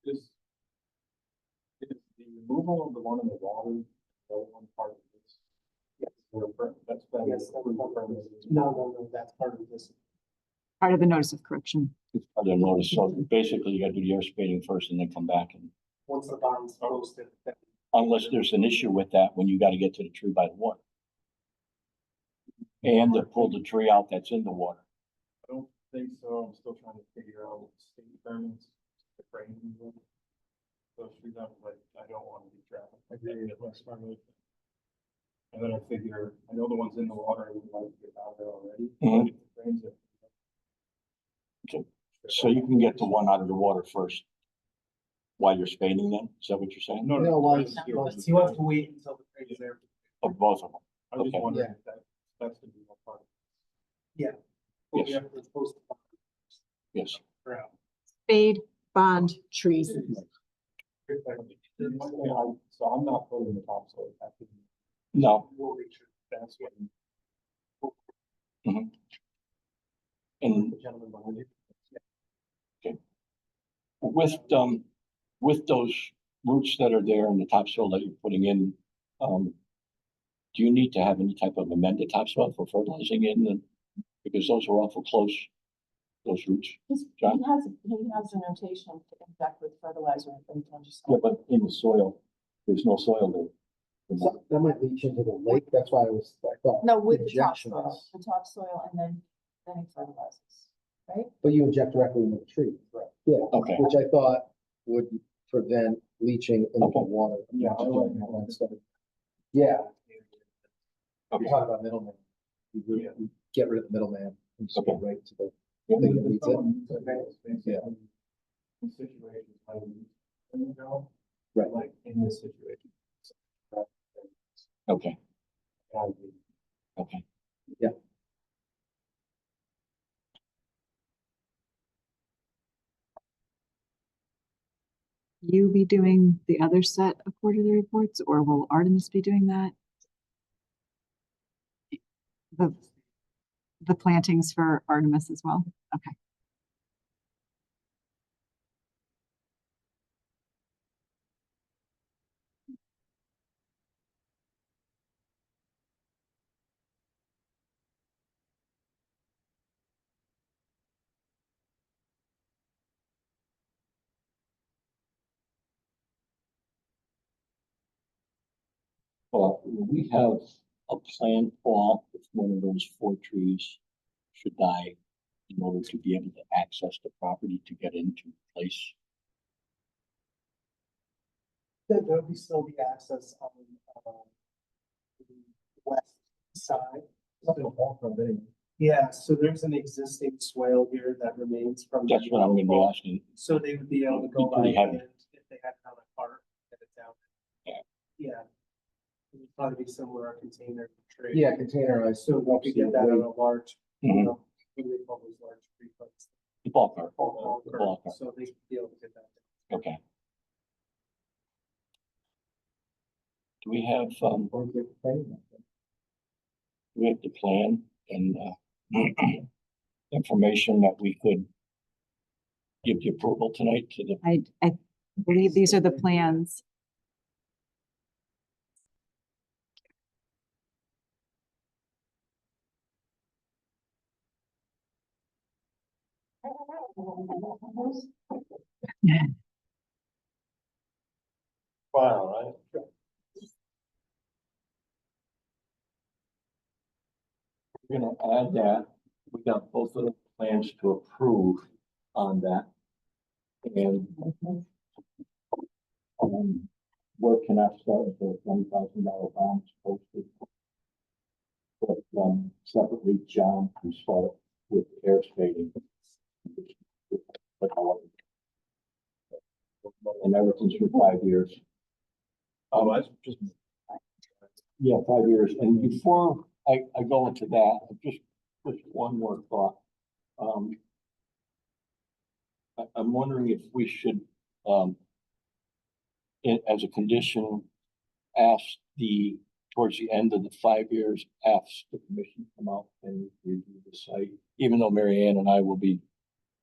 Is the removal of the one in the water, the one part of this? Yes. That's been. Yes, no, that's part of this. Part of the notice of correction. It's part of the notice, so basically you gotta do the air spading first and then come back and, Once the bond's posted, then unless there's an issue with that, when you gotta get to the tree by the water. And to pull the tree out that's in the water. I don't think so. I'm still trying to figure out state permits, the frame. Those trees, I'm like, I don't want to be traffic. I agree with West Farmington. And then I figure, I know the ones in the water, I would like to get out there already. Mhm. But if the frames are- So you can get the one out of the water first. While you're spading them, is that what you're saying? No, No, no, why- the rest here. He wants to wait until the frame is there. Of both of them? I was just Okay. wondering if that's gonna be more part of Yeah. But we Yes. have to post the Yes. ground. Spade, bond, trees. it. So I'm not putting the topsoil back in. No. We'll make sure that's what. And The gentleman behind you. with those roots that are there and the topsoil that you're putting in, do you need to have any type of amended topsoil for fertilizing in? Because those are awful close, those roots. He John? has a notation to inject with fertilizer and Yeah, but in the soil, there's no soil there. So that might leach into the lake, that's why I thought. No, with the injections. topsoil, and then it fertilizes, right? But you inject directly into the tree. Right. Yeah, Okay. which I thought would prevent leaching into the Okay. water. Yeah, I like and all that stuff. Yeah, Okay. you're talking about middleman. You get rid of the middleman and just go Okay. right to the Yeah. thing that leads it. Yeah. In situations, I would, you know, Right. like in this situation. Okay, okay. Yeah. You be doing the other set of quarterly reports, or will Artemis be doing that? The plantings for Artemis as well? Okay. We have a plan, Paul, if one of those 4 trees should die in order to be able to access the property to get into place. There'll be still be access on, the west side. Yeah, so there's an existing swale here that remains from. the That's what I'm gonna be fall. asking. So they would be able to go Be by pretty heavy. hand if they had another cart, get it down. Yeah. Yeah. It would probably be similar container tree. Yeah, containerized. So we could get that on a large, you Mhm. know, what do they call those large tree plates? The ball cart. Ball The cart, ball cart. So they could be able to get that. Okay. Do we have, the plan and, information that we could give the approval tonight to the, I believe these are the plans. Wow, right? we're gonna add that. We got both of the plans to approve on that. And work cannot start until $20,000 bonds posted. But, separately, John can start with air spading. And everything's for 5 years. That's just. Yeah, 5 years. And before I go into that, just one more thought. I'm wondering if we should, as a condition, ask towards the end of the 5 years, ask the commission to come out and review the site. Even though Mary Ann and I will be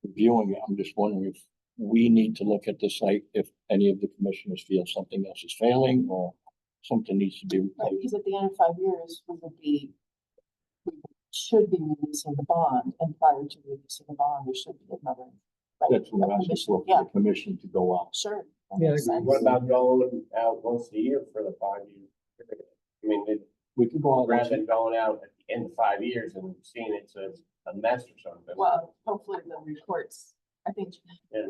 reviewing it, I'm just wondering if we need to look at the site, if any of the commissioners feel something else is failing or something needs to be Right, replaced. because at the end of 5 years, we should be releasing the bond, and prior to releasing the bond, there should be another. right, That's what I'm a asking commission, for, Yeah, the commission to go out. sure. that Yeah, I makes agree. sense. What about going out once a year for the 5 years? I mean, We could go out. rather once than going out at the end of 5 years and seeing it's a mess or something. Well, hopefully the reports, I think. Yeah.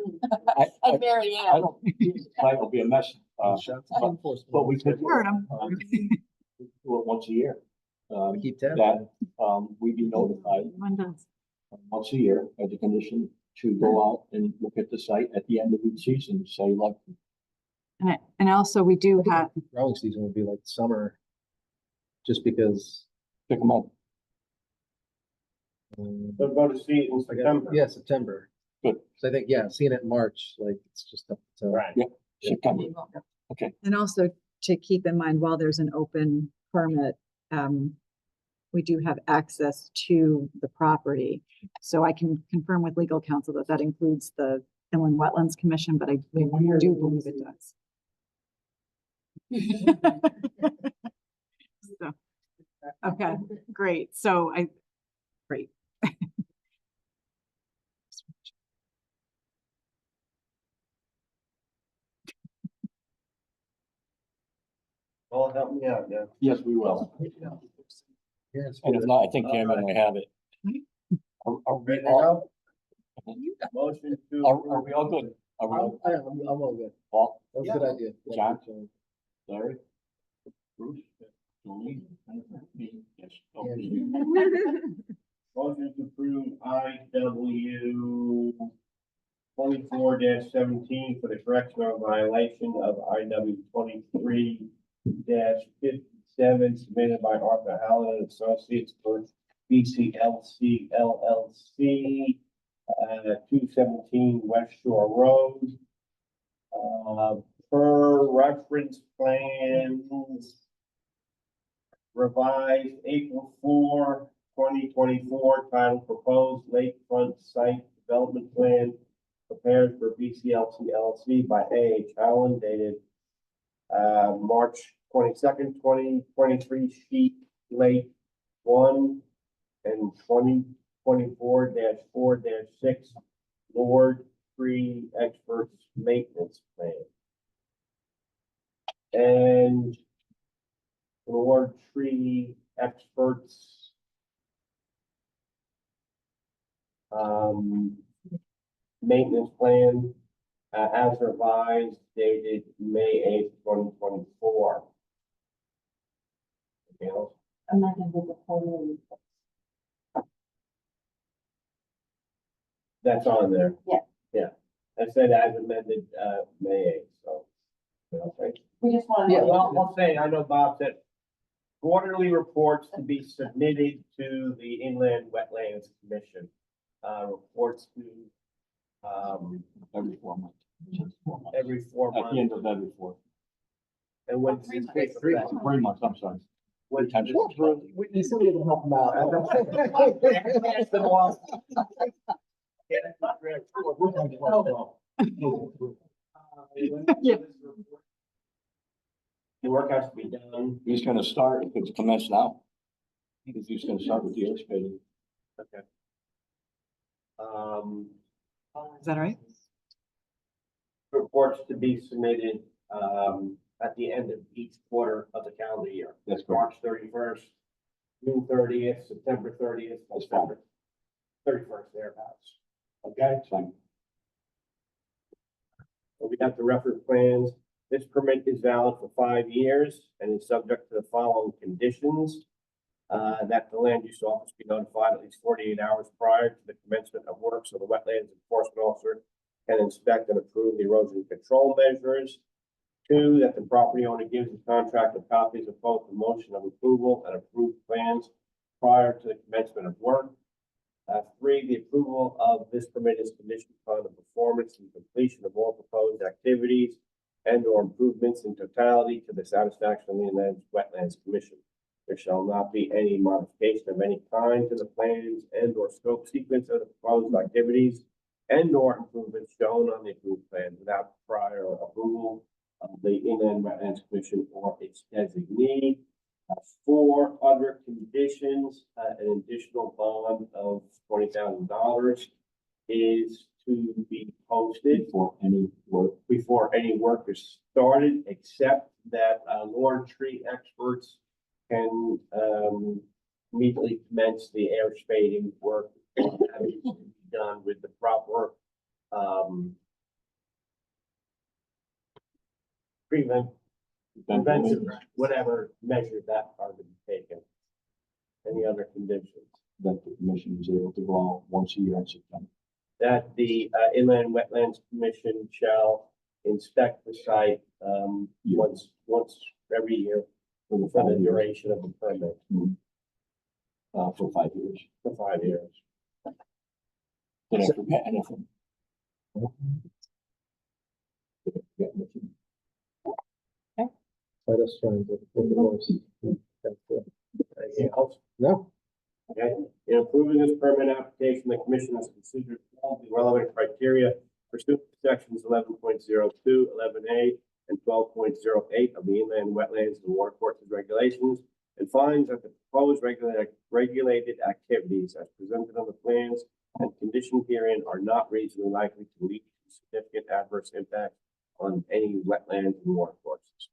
I And Mary I Ann. don't, it will be a mess, but we could. Heard 'em. Do it once a year. Keep tabs. That, we be notified One does. once a year as a condition to go out and look at the site at the end of each season, say like, And also we do have, Growing season would be like summer, just because. pick them up. So go to see it in September. Yeah, September. Good. So I think, yeah, seeing it in March, like, it's just up to. Right. September. and also to keep in mind, while there's an open permit, we do have access to the property. So I can confirm with legal counsel that that includes the Inland Wetlands Commission, but I do believe it does. So, okay, great. So great. Well, help me out, yeah. Yes, we will. Yeah, it's And if good. not, I think Cameron may have it. Are we Ready to all, go? Motion to. are we all good? Are we all, I'm all good. Paul, That was a good idea. John? Larry? Bruce? Julie? Me? Yes. Okay. Motion to approve IW 24-17 for the correction of violation of IW 23-57 submitted by Arthur Allen and Associates for BCLC LLC, 217 West Shore Road. Per reference plans revised April 4, 2024, titled Proposed Lakefront Site Development Plan prepared for BCLC LLC by A.H. Allen, dated March 22nd, 2023, sheet late 1 and 2024-4-6 Lord Tree Experts Maintenance Plan. And Lord Tree Experts maintenance plan as revised, dated May 8th, 2024. Anything else? Amended with the quarterly. That's on there. Yeah. Yeah, I said as amended, May 8th, so. Okay. We just want to. Yeah, well, I'll say, I know Bob said quarterly reports to be submitted to the Inland Wetlands Commission. Reports to, Every 4 months. every 4 At the months. end of every 4. And what's Three this months. case? 3 months, 3 months, I'm sorry. What Times this 4. approved? You said we had to help him out. It's been a while. Yeah. The work has to be done. He's gonna start, if it's commenced now. He's gonna start with the excavating. Okay. Is that all right? Reports to be submitted, at the end of each quarter of the calendar year. That's correct. March 31st, June 30th, September 30th, September 31st, thereabouts. Okay? Fine. So we have the reference plans. This permit is valid for 5 years and is subject to the following conditions. That the land use office be notified at least 48 hours prior to the commencement of work, so the wetlands enforcement officer can inspect and approve the erosion control measures. 2, that the property owner gives the contractor copies of both the motion of approval and approved plans prior to the commencement of work. 3, the approval of this permit is conditioned upon the performance and completion of all proposed activities and or improvements in totality to the satisfaction of the Inland Wetlands Commission. There shall not be any modification of any kind to the plans and or scope sequence of the proposed activities and or improvements shown on the approved plan without prior approval of the Inland Wetlands Commission or its designee. 4, other conditions, an additional bond of $20,000 is to be posted before any work is started, except that Lord Tree Experts can, immediately commence the air spading work that needs to be done with the proper, preventive, whatever measures that are to be taken. Any other conditions? That the commission is able to go out once a year in September. That the Inland Wetlands Commission shall inspect the site once every year For the for the 5 years. duration of the permit, For 5 years. for 5 years. Did I forget anything? Did I forget anything? Let us try and get it worse. Anything else? No, Okay, in approving this permit application, the commission has considered all the relevant criteria pursuant to sections 11.02, 11A, and 12.08 of the Inland Wetlands and Watercourses Regulations, and finds that the proposed regulated activities as presented on the plans and conditioned herein are not reasonably likely to lead to significant adverse impact on any wetlands and watercourses.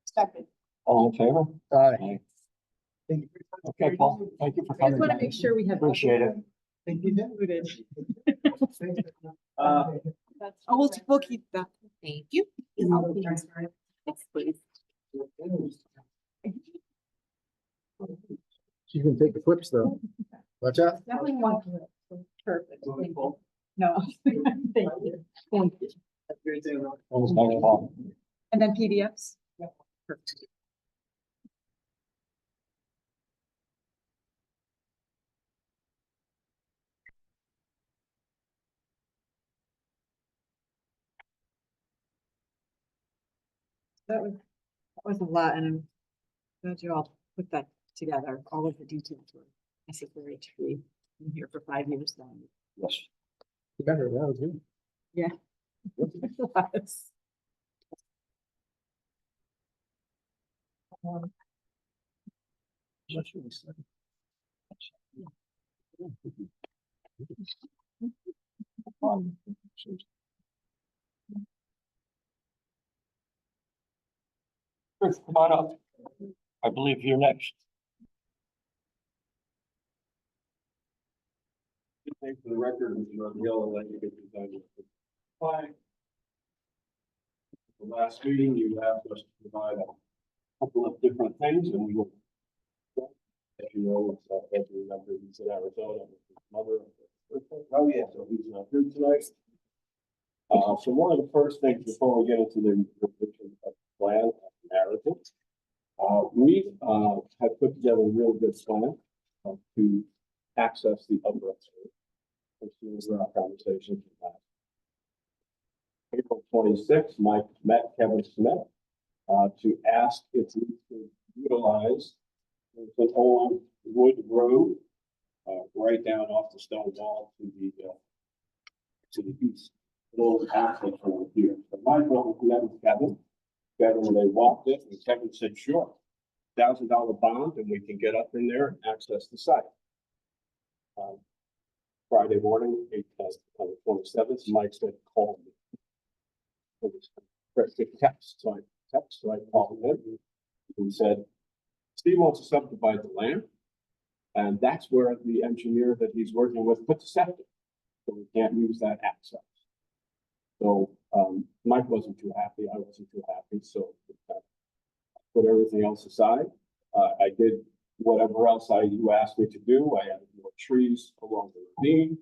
Second. All in favor? Aye. Thank you. Okay, Paul, thank you for I just coming. want to down. make sure we have. Appreciate it. Thank you. Included. Uh, Oh, we'll keep that. Thank you. Yes, please. she's gonna take the flips though. Watch out. Definitely want. Perfect. No. Thank you. Thank you. Have a great day, everyone. Thanks, Paul. And then PDFs? Perfect. That was a lot, and I'm glad you all put that together, all of the details were necessary to be in here for 5 years then. Yes. Better, that was good. Yeah. Yes. What should we say? Chris, come on up. I believe you're next. Thanks for the record, Mr. Rundle, and let you get your time. Fine. The last meeting, you asked us to provide a couple of different things, and we will. As you know, as you remember, he's in Arizona with his mother. Oh, yeah, so he's not here tonight. So one of the first things before we get into the revision of the plan narrative, we have put together a real good plan to access the upper area. As soon as our conversation last. April 26th, Mike met Kevin Smith to ask if we could utilize the old wood road right down off the stone wall to the east. An old access road here. So Mike met with Kevin. Kevin, they walked it, and Kevin said, "Sure, $1,000 bond, and we can get up in there and access the site." Friday morning, on the 27th, Mike said, "Call me." It was Chris did text, so I called him. He said, "Steve wants to subdivide the land, and that's where the engineer that he's working with put the septic, so we can't use that access." So Mike wasn't too happy, I wasn't too happy, so put everything else aside. I did whatever else you asked me to do. I added more trees along the ravine.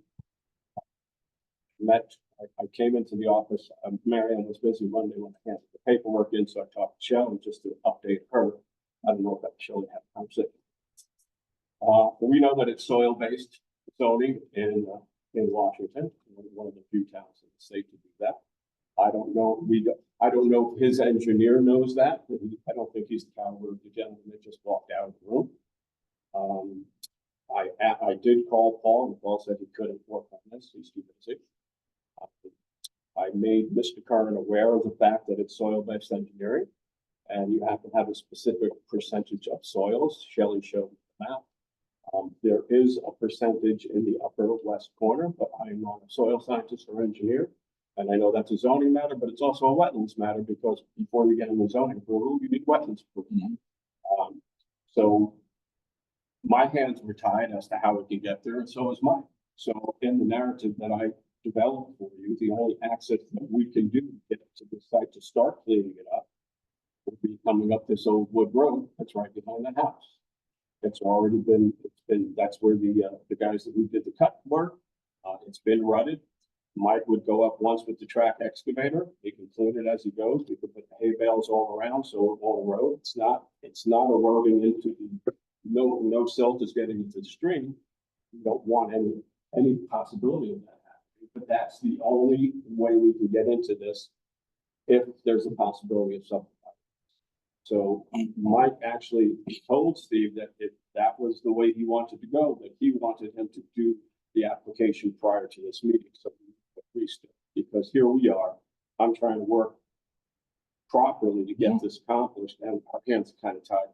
I came into the office. Marianne was busy Monday when I handed the paperwork in, so I talked to Shelley just to update her. I don't know if that Shelley had a conversation. We know that it's soil-based zoning in Washington, one of the few towns in the state to do that. I don't know if his engineer knows that. I don't think he's the caliber of the gentleman that just walked out of the room. I did call Paul, and Paul said he couldn't work on this. He's too busy. I made Mr. Curran aware of the fact that it's soil-based engineering, and you have to have a specific percentage of soils. Shelley showed the map. There is a percentage in the upper west corner, but I'm not a soil scientist or engineer. And I know that's a zoning matter, but it's also a wetlands matter because before you get into zoning approval, you need wetlands approval. So my hands were tied as to how it could get there, and so is mine. So in the narrative that I developed for you, the only access that we can do to get to the site to start cleaning it up will be coming up this old wood road that's right behind the house. It's already been, that's where the guys that we did the cut work, it's been rutted. Mike would go up once with the track excavator. He can clean it as he goes. We could put the hay bales all around so it won't erode. It's not eroding into the, no silt is getting into the stream. We don't want any possibility of that happening, but that's the only way we can get into this if there's a possibility of something. So Mike actually told Steve that if that was the way he wanted to go, that he wanted him to do the application prior to this meeting. So we agreed, because here we are, I'm trying to work properly to get this accomplished, and our hands are kind of tied.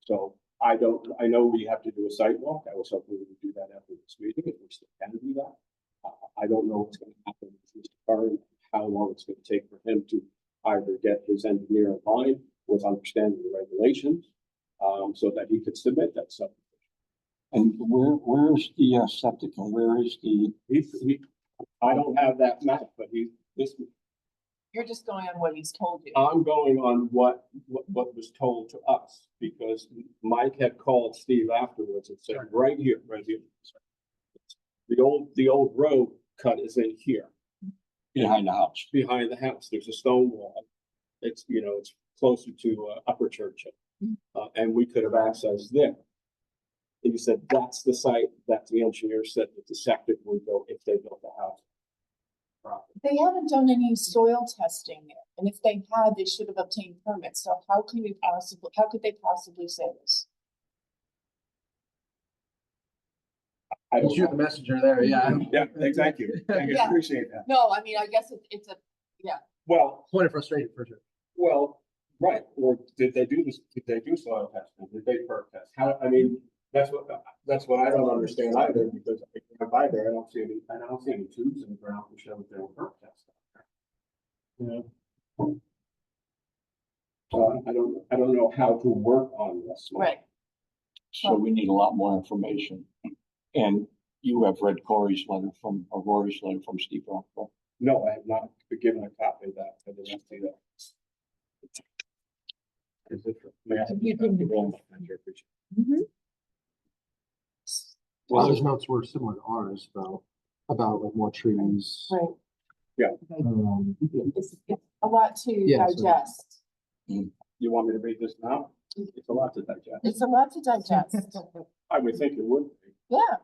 So I know we have to do a site walk. I was hoping we would do that after this meeting, if we still can do that. I don't know what's going to happen with Mr. Curran, how long it's going to take for him to either get his engineer in line with understanding the regulations, so that he could submit that subdivision. And where's the septic and where is the? I don't have that map, but You're just going on what he's told you. I'm going on what was told to us, because Mike had called Steve afterwards and said, right here. The old road cut is in here. Behind the house. Behind the house, there's a stone wall. It's, it's closer to Upper Churchill. And we could have accessed there. And he said, that's the site that the engineer said that the septic would go if they built the house. They haven't done any soil testing there, and if they had, they should have obtained permits, so how could they possibly say this? I don't Shoot know. the messenger there, yeah. Yeah, thank you. Thank you. Yeah. Appreciate that. No, I mean, I guess it's a, Well, Point of frustration for sure. well, right. Or did they do this? Did they do soil testing? Did they perk test? How, I mean, that's what I don't understand either, because if I by there, I don't see any tubes in the ground to show that they were perk tested. So I don't know how to work on this. right. So we need a lot more information. And you have read Rory's letter from Steve Rockwell. No, I have not been given a copy of that. I did not see that. Is it? May I have You a copy? can- Thank you, appreciate Well, his notes were similar to ours, though, about like more trees. Right, it's a lot to Yeah, so- digest. it. You want me to read this now? It's a lot to digest. It's a lot to digest. I would think it would be. Yeah,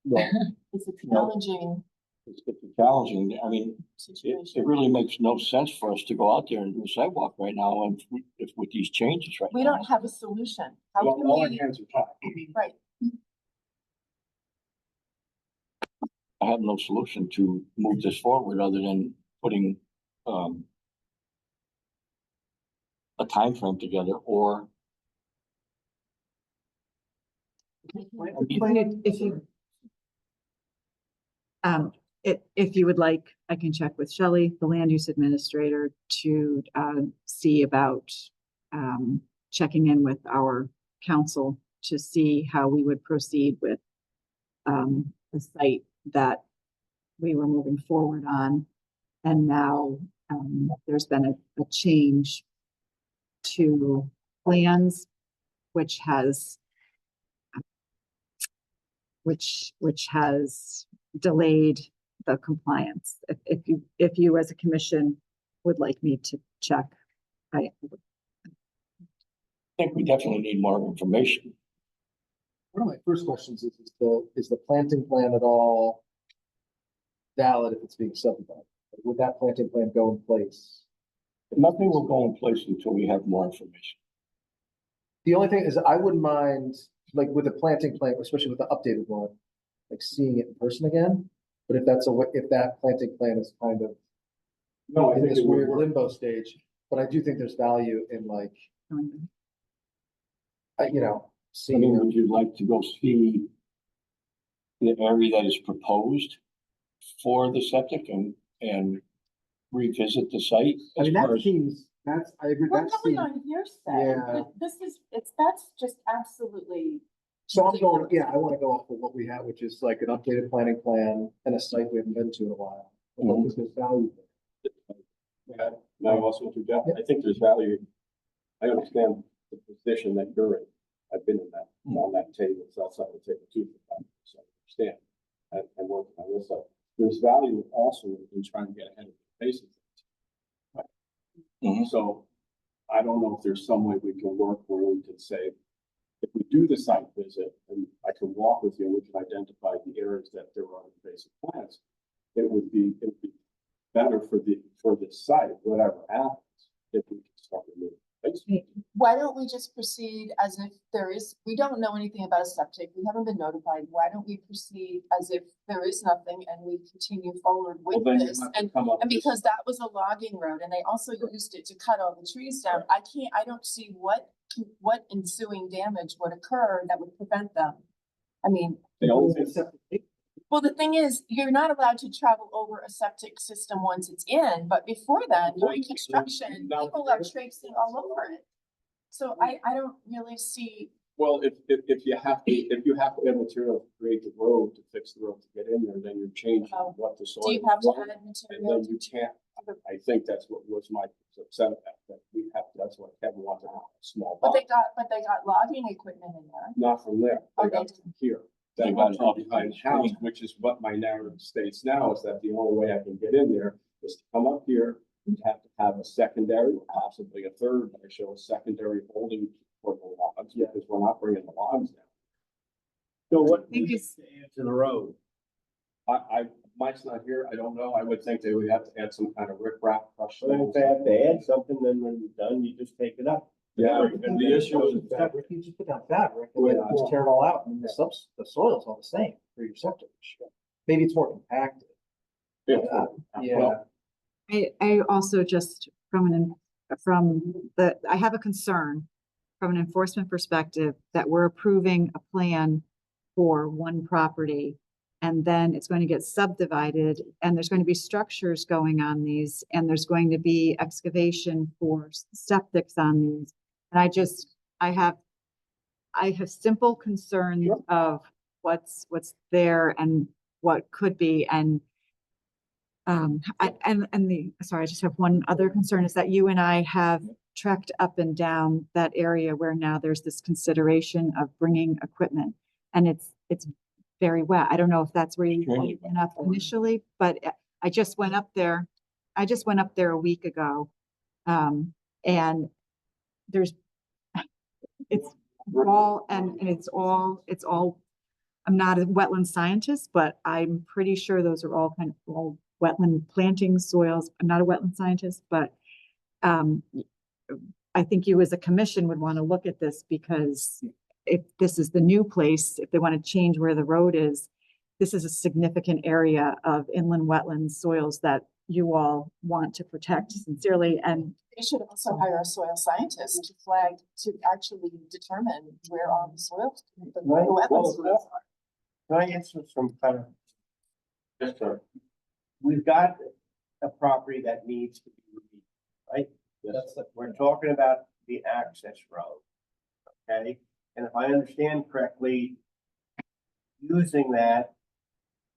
Well, it's a challenging It's challenging. I mean, it situation. really makes no sense for us to go out there and do a sidewalk right now and if with these changes right now. We don't have a solution. How Well, can all our we, hands are tied. right, I have no solution to move this forward other than putting a time frame together or If you would like, I can check with Shelley, the land use administrator, to see about checking in with our council to see how we would proceed with the site that we were moving forward on. And now there's been a change to plans, which has delayed the compliance. If you as a commission would like me to check, I think we definitely need more information. One of my first questions is the planting plan at all valid if it's being subdivided? Would that planting plan go in place? Nothing will go in place until we have more information. The only thing is I wouldn't mind, like with the planting plan, especially with the updated one, like seeing it in person again. But if that planting plan is kind of No, I in think this it would weird work. limbo stage, but I do think there's value in like, I seeing. mean, would you like to go see the area that is proposed for the septic and revisit the site? I mean, as far that as- seems That's, I agree, We're that's going the, on hearsay. yeah. This is, that's just absolutely. so I'm going, yeah, I wanna go off of what we have, which is like an updated planning plan and a site we haven't been to in a while. I Mhm. think there's value there. Yeah, and I also interject, I think there's value. I understand the position that you're in. I've been in that, on that table, it's outside the table too. So I understand. And working on this side. There's value also in trying to get ahead of the pace of things. Mhm. So I don't know if there's some way we can work where we can say, if we do the site visit and I can walk with you, and we can identify the areas that there are basic plans. It would be better for the site, whatever happens, if we can start removing. Why don't we just proceed as if there is, we don't know anything about a septic, we haven't been notified, why don't we proceed as if there is nothing and we continue forward with Well, then you this? have to And, come up and with- because that was a logging road and they also used it to cut all the trees down, I don't see what ensuing damage would occur that would prevent them. I mean, They always well, the thing is, you're not allowed to travel over a septic system once it's in, but before then, during construction, people are traipsing all over it. So I don't really see, Well, if you have to have material to create the road, to fix the road to get in there, then you're changing Oh. what the soil. do you have to is. add And material? then you can't, I think that's what was my upset about, that we have, that's what Kevin wanted, a small But box, they got logging equipment in there. not from there, Oh, they they got from here. They They got got it up behind the on the house, screen. which is what my narrative states now, is that the only way I can get in there is to come up here, you have to have a secondary, possibly a third, I show a secondary holding for the logs, because we're not bringing the logs down. So what think needs to add to the road? Mike's not here, I don't know, I would think they would have to add some kind of riprap crush. So if they have to add something, then when you're done, you just take it up. Yeah, and the issue is that, Fabric, you just put down fabric and then just tear it all out and the soil's all the same for your septic. Maybe it's more compacted. yeah, Yeah. I also just from I have a concern from an enforcement perspective that we're approving a plan for one property. And then it's going to get subdivided and there's going to be structures going on these and there's going to be excavation for septics on these. And I have simple concerns of what's there and what could be and sorry, I just have one other concern is that you and I have trekked up and down that area where now there's this consideration of bringing equipment and it's very wet. I don't know if that's where you Extremely went up initially, but I just went up there. I just went up there a week ago. And it's all, and it's all, I'm not a wetland scientist, but I'm pretty sure those are all kind of all wetland planting soils. I'm not a wetland scientist, but I think you as a commission would want to look at this because if this is the new place, if they want to change where the road is, this is a significant area of inland wetland soils that you all want to protect sincerely. And They should also hire a soil scientist to flag, to actually determine where all the soils, the wetland soils are. Can I answer some kind of? Yes, sir. We've got a property that needs to be reviewed, right? We're talking about the access road. Okay, and if I understand correctly, using that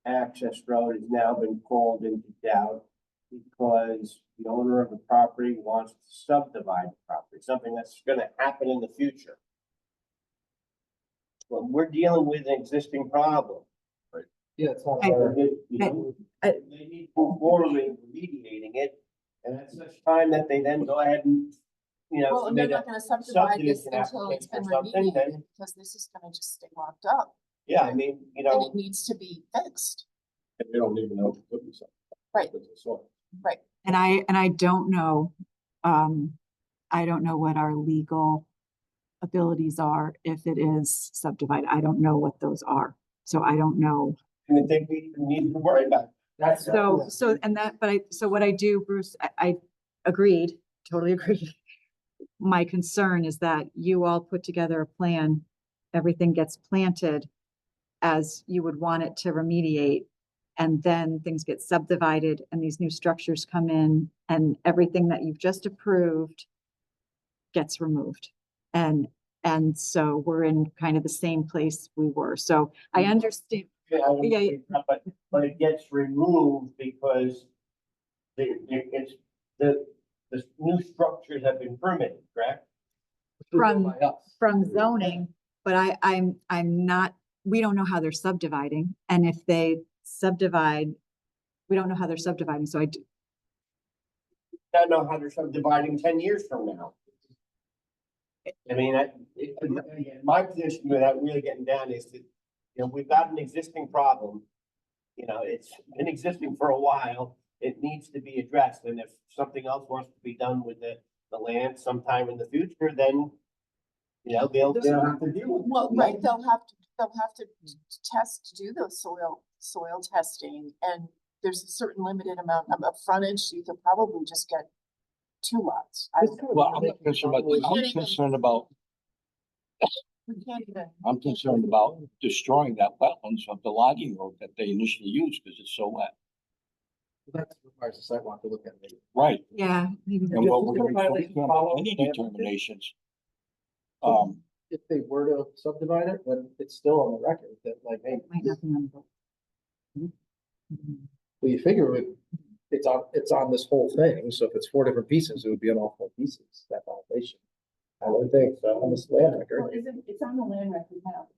access road has now been called into doubt because the owner of the property wants to subdivide the property, something that's gonna happen in the future. Well, we're dealing with an existing problem. Yeah, it's not. I- our- They need to move forward in remediating it, and at such time that they then go ahead and, Well, and they're submit not a gonna subdivide this subdivision until it's been application or something, then- remediated, because this is gonna just stay locked up, Yeah, I mean, and it needs to be fixed. and they don't even know if to put this up. Right. With the soil. Right. And I don't know, I don't know what our legal abilities are if it is subdivided. I don't know what those are. So I don't know. and I think we need to worry about. That's. So what I do, Bruce, I agreed, totally agreed. My concern is that you all put together a plan, everything gets planted as you would want it to remediate. And then things get subdivided and these new structures come in and everything that you've just approved gets removed. And so we're in kind of the same place we were. So I understand. Yeah. But it gets removed because the new structures have been permitted, correct? From zoning, but I'm not, we don't know how they're subdividing. And if they subdivide, we don't know how they're subdividing. So I don't know how they're subdividing 10 years from now. I mean, my position without really getting down is that, we've got an existing problem. It's been existing for a while. It needs to be addressed. And if something else wants to be done with the land sometime in the future, then, they'll have to deal with it. Well, right, they'll have to do the soil testing, and there's a certain limited amount of frontage, so you could probably just get 2 lots. Well, I'm not concerned about, We can't even. I'm concerned about destroying that wetlands of the logging road that they initially used because it's so wet. That requires a sidewalk to look at it. Right. yeah. maybe And they're- what we're gonna do, we can't make any determinations. If they were to subdivide it, then it's still on the record that like, hey, Might not be on the book. well, you figure it's on this whole thing. So if it's 4 different pieces, it would be on all 4 pieces, that violation. I would think so on this land Well, record. it's on the land record now.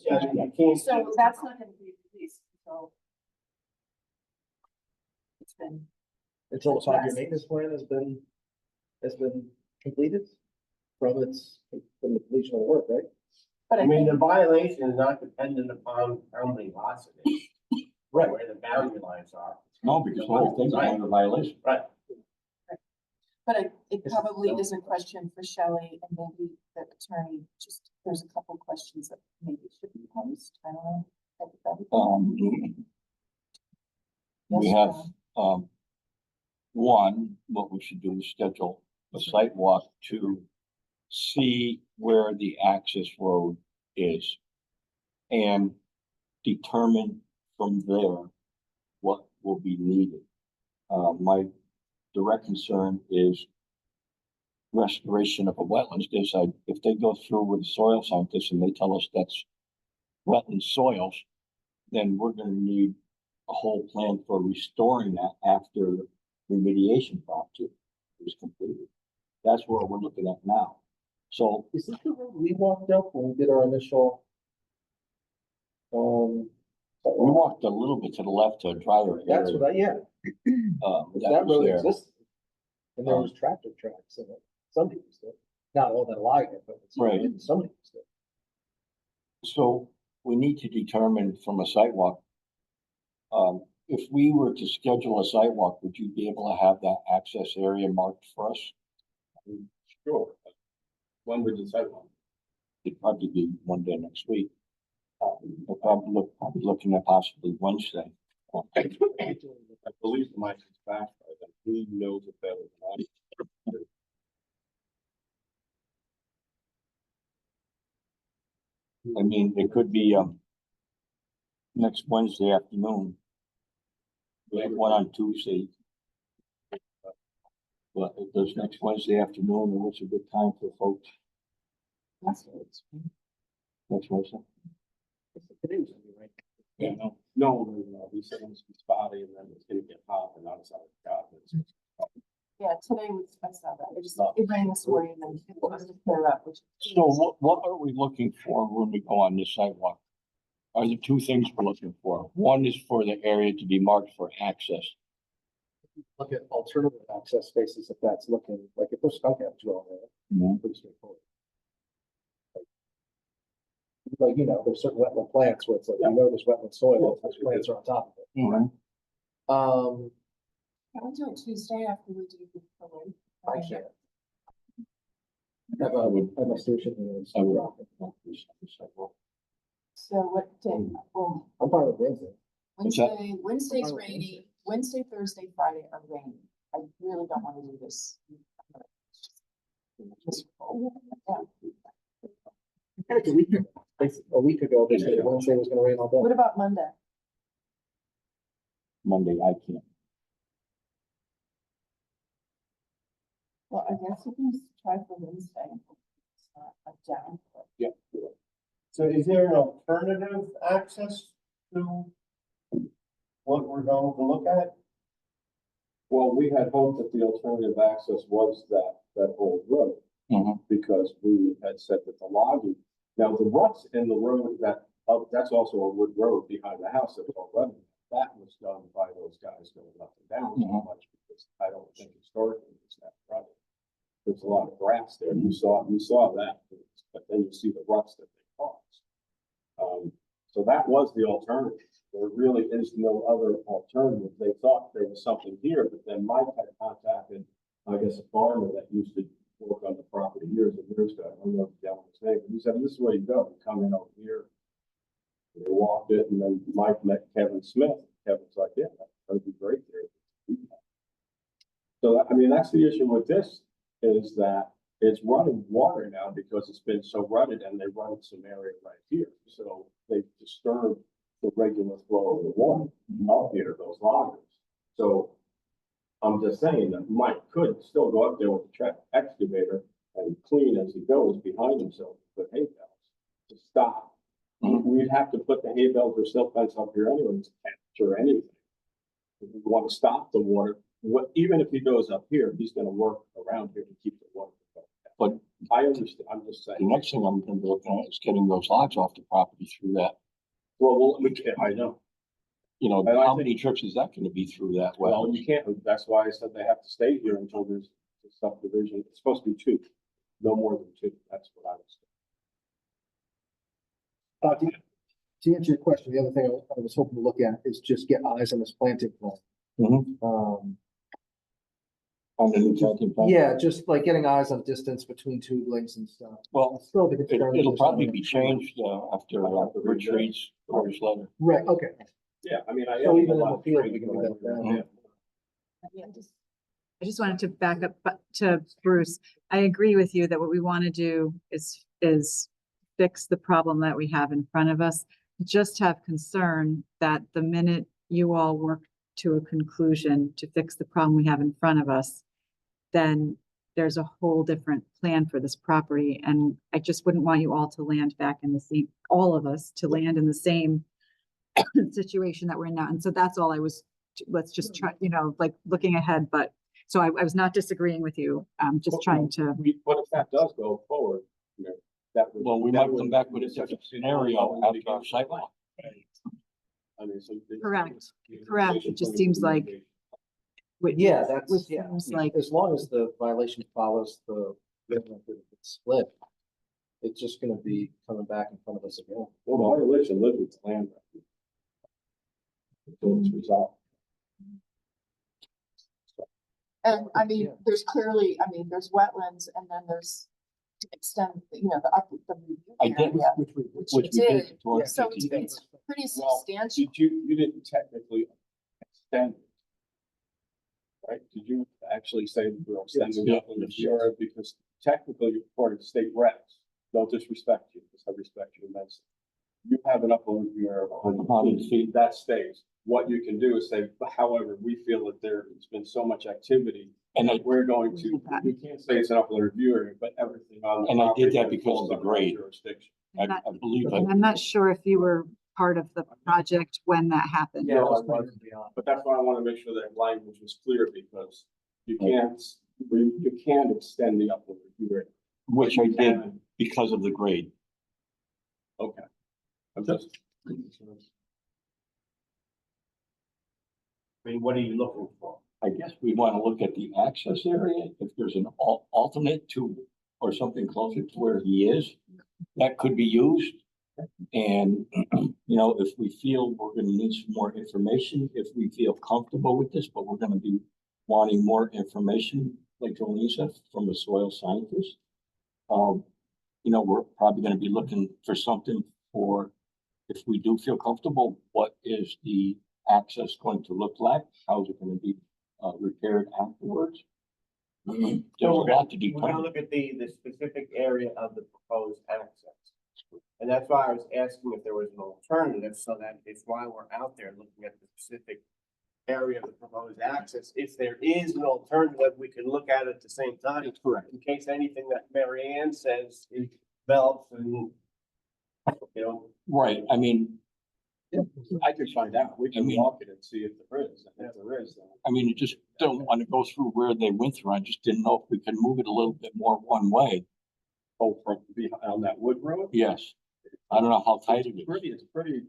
Yeah, you can't- So that's not gonna be released, so. It's been. Until the 5-year maintenance plan has been completed from the completion of the work, right? But I mean, the violation is not dependent upon how many lots it is. Right. Where the boundary lines are. No, because the whole thing's under violation. Right. But it probably is a question for Shelley and maybe the attorney, just, there's a couple questions that maybe should be posed, I don't know. We Yes, have, John? one, what we should do is schedule a site walk to see where the access road is and determine from there what will be needed. My direct concern is restoration of a wetlands. If they go through with soil scientists and they tell us that's wetland soils, then we're gonna need a whole plan for restoring that after remediation project is completed. That's what we're looking at now. So Is this the road we walked up when we did our initial? we walked a little bit to the left to a drier That's area. what that That was road there. existed. And there was tractor tracks in it. Somebody used it. Not all that aligned it, but Right. somebody used it. So we need to determine from a sidewalk. If we were to schedule a sidewalk, would you be able to have that access area marked for us? Sure. When would the sidewalk? It'd probably be one day next week. We're probably looking at possibly Wednesday. I believe the mic is back, but who knows it better than I? I mean, it could be, next Wednesday afternoon. We have one on Tuesday. But if there's next Wednesday afternoon, then what's a good time for folks? Next Wednesday? Yeah, no, we said it's spotty and then it's gonna get hot and outside of God. Yeah, today was, I saw that, it rained this morning and it was to clear up, which. So what are we looking for when we go on this sidewalk? Are the 2 things we're looking for? One is for the area to be marked for access. Look at alternative access spaces if that's looking, like if there's skunk apps going there, pretty straightforward. Like, there's certain wetland plants where it's like, there's wetland soil, those plants are on top of it. Can we do it Tuesday after we do the preliminary? I can't. I have my station is. I would. Sidewalk. So what day? Well, I'm fine with Wednesday. that? Wednesday's rainy, Wednesday, Thursday, Friday are rainy. I really don't want to do this. A week ago, they said Wednesday was gonna rain all day. What about Monday? Monday, I can't. Well, I guess we can try for Wednesday. It's not a down. Yeah. So is there an alternative access to what we're going to look at? Well, we had hoped that the alternative access was that old road. Because we had said that the logging, now the ruts in the road that's also a wood road behind the house that's already, that was done by those guys going up and down so much because I don't think historically it's that right. There's a lot of grass there. You saw that, but then you see the ruts that they caused. So that was the alternative. There really is no other alternative. They thought there was something here, but then Mike had contacted, I guess, a farmer that used to work on the property years and years ago. I don't know the gentleman's name, but he said, this is where you go. You come in over here. They walked it, and then Mike met Kevin Smith. Kevin's like, yeah, that'd be great there. So, I mean, that's the issue with this, is that it's running water now because it's been so rutted, and they run some area right here. So they disturb the regular flow of the water out here, those loggers. So I'm just saying that Mike could still go up there with the track excavator and clean as he goes behind himself with hay bales to stop. We'd have to put the hay bales or silt fence up here anyway to capture anything. If we want to stop the water, even if he goes up here, he's going to work around here to keep the water. But I understand. I'm just saying. The next thing I'm gonna be looking at is getting those logs off the property through that. Well, I know. You know, And I how think- many trips is that gonna be through that well? Well, you can't, that's why I said they have to stay here until there's a subdivision. It's supposed to be 2, no more than 2. That's what I was saying. To answer your question, the other thing I was hoping to look at is just get eyes on this planting plan. On the new planting plan? Yeah, just like getting eyes on distance between tubulings and stuff. Well, Still the concern. it'll is- probably be changed, after Rich reads Corey's letter. Right, okay. Yeah, I mean, I. So even in the field, we can do that now. I just wanted to back up to Bruce. I agree with you that what we want to do is fix the problem that we have in front of us. Just have concern that the minute you all work to a conclusion to fix the problem we have in front of us, then there's a whole different plan for this property. And I just wouldn't want you all to land back in the same, all of us to land in the same situation that we're in now. And so that's all I was, let's just try, like looking ahead, but so I was not disagreeing with you. Just trying to. But if that does go forward, that would. Well, we that might come would- back with a different scenario after our sidewalk. I mean, so. Correct. It just seems like. Yeah, that's, Which yeah, seems like, as long as the violation follows the split, it's just gonna be coming back in front of us again. Well, the violation lives with the land. Until it's resolved. And I mean, there's clearly, there's wetlands and then there's to extend, the review I did, area. which you we did. did. toward So 15. it's pretty Well, substantial. you didn't technically extend it. Right? Did you actually say that we're extending Yeah. it in the area? Because technically, according to state regs, no disrespect you, because I respect you immensely. You have an upland review of 100 feet, that stays. What you can do is say, however, we feel that there's been so much activity, And I, we're going to, you can't say it's an upland review area, but everything on. the And I did property that because of falls the under our grade. jurisdiction. I believe that. and I'm not sure if you were part of the project when that happened. Yeah, No, that's I what wasn't. it's beyond. But that's why I want to make sure that language was clear, because you can't extend the upland review area. Which I did because of the grade. Okay. I'm just. I mean, what are you looking for? I guess we want to look at the access area, if there's an alternate to, or something closer to where he is, that could be used. And, if we feel we're gonna need some more information, if we feel comfortable with this, but we're gonna be wanting more information, like Jolene said, from the soil scientist. We're probably gonna be looking for something for, if we do feel comfortable, what is the access going to look like? How's it gonna be repaired afterwards? There's a lot to We're gonna determine. look at the specific area of the proposed access. And that's why I was asking if there was an alternative, so that if while we're out there looking at the specific area of the proposed access. If there is an alternative, we can look at it at the same time. That's correct. In case anything that Mary Ann says is develops and, you know, Right, I mean, I could find out. We I can mean- walk it and see if there is. And if there is, then. I mean, you just don't want to go through where they went through. I just didn't know if we could move it a little bit more one way. Oh, from on that wood road? Yes. I don't know how tight it is. It's pretty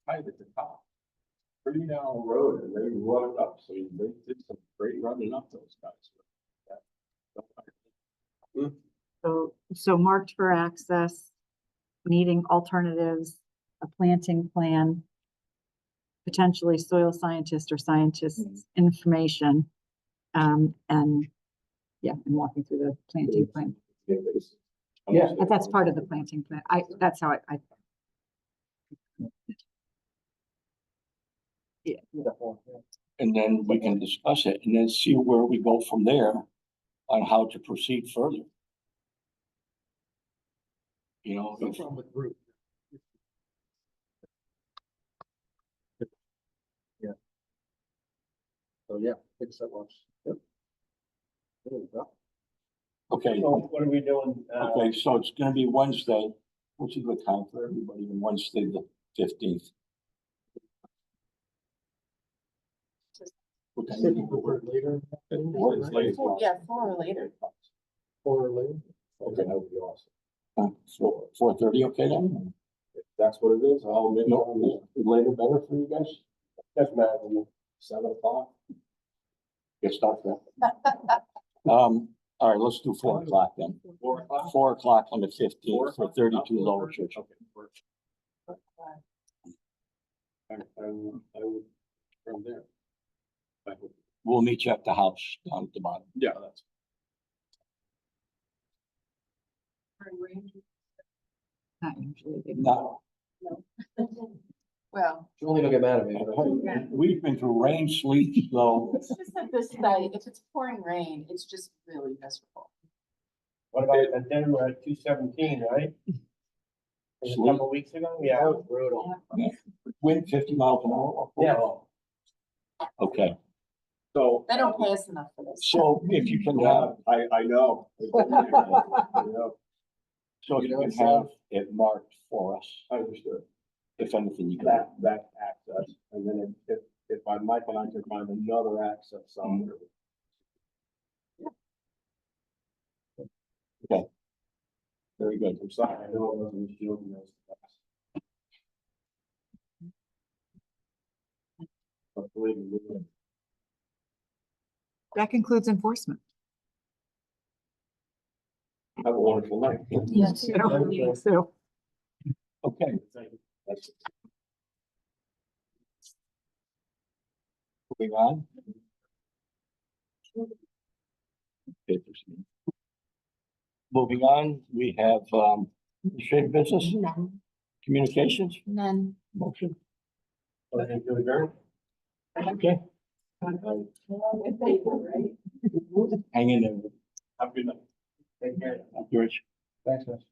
tight at the top. Pretty narrow road and they run it up, so they did some great running up those guys. So marked for access, needing alternatives, a planting plan, potentially soil scientist or scientist's information. And yeah, and walking through the planting plan. Yeah. But that's part of the planting plan. That's how I. Yeah. And then we can discuss it and then see where we go from there on how to proceed further. You know, No if- problem with group. Yeah. So yeah, fix that once. Yep. There we go. okay, so what are we doing? okay, so it's gonna be Wednesday, which is a good time for everybody, and Wednesday, the 15th. What time Said is you it? preferred later. What is later? Yeah, 4 or later. 4 or later. Okay, that would be awesome. 4:30, okay then? If that's what it is, I'll make No, is later better for you guys? Doesn't matter, 7:00. Get start there. All right, let's do 4 o'clock then. 4:00. 4 o'clock on the 15th for 32 Lower Church. Okay. I would from there. I would- We'll meet you at the house down at the bottom. Yeah, that's. Not usually. they- No, Well, You only don't get mad at me. we've been through rain, sleet, so it's just that this site, if it's pouring rain, it's just really miserable. What about that dinner we're at 217, right? Was it a couple weeks ago? Yeah. That was brutal. wind 50 miles an hour. Yeah. Okay, So. They don't pay us enough for this. so if you can have, I know. I know. so if you can have it marked for us, I understood. if anything you can. That access, and then if I might, then I can find another access somewhere. Very good. I'm sorry, I know it wasn't shielding those. But believe me, we will. That concludes enforcement. Have a wonderful night. Yes. So. Okay, That's- moving on. Papers. Moving on, we have, administrative business, None. communications, None. motion. Motion to adjourn? Okay, hang in there. Have a good night. Take care. George. Thanks, guys.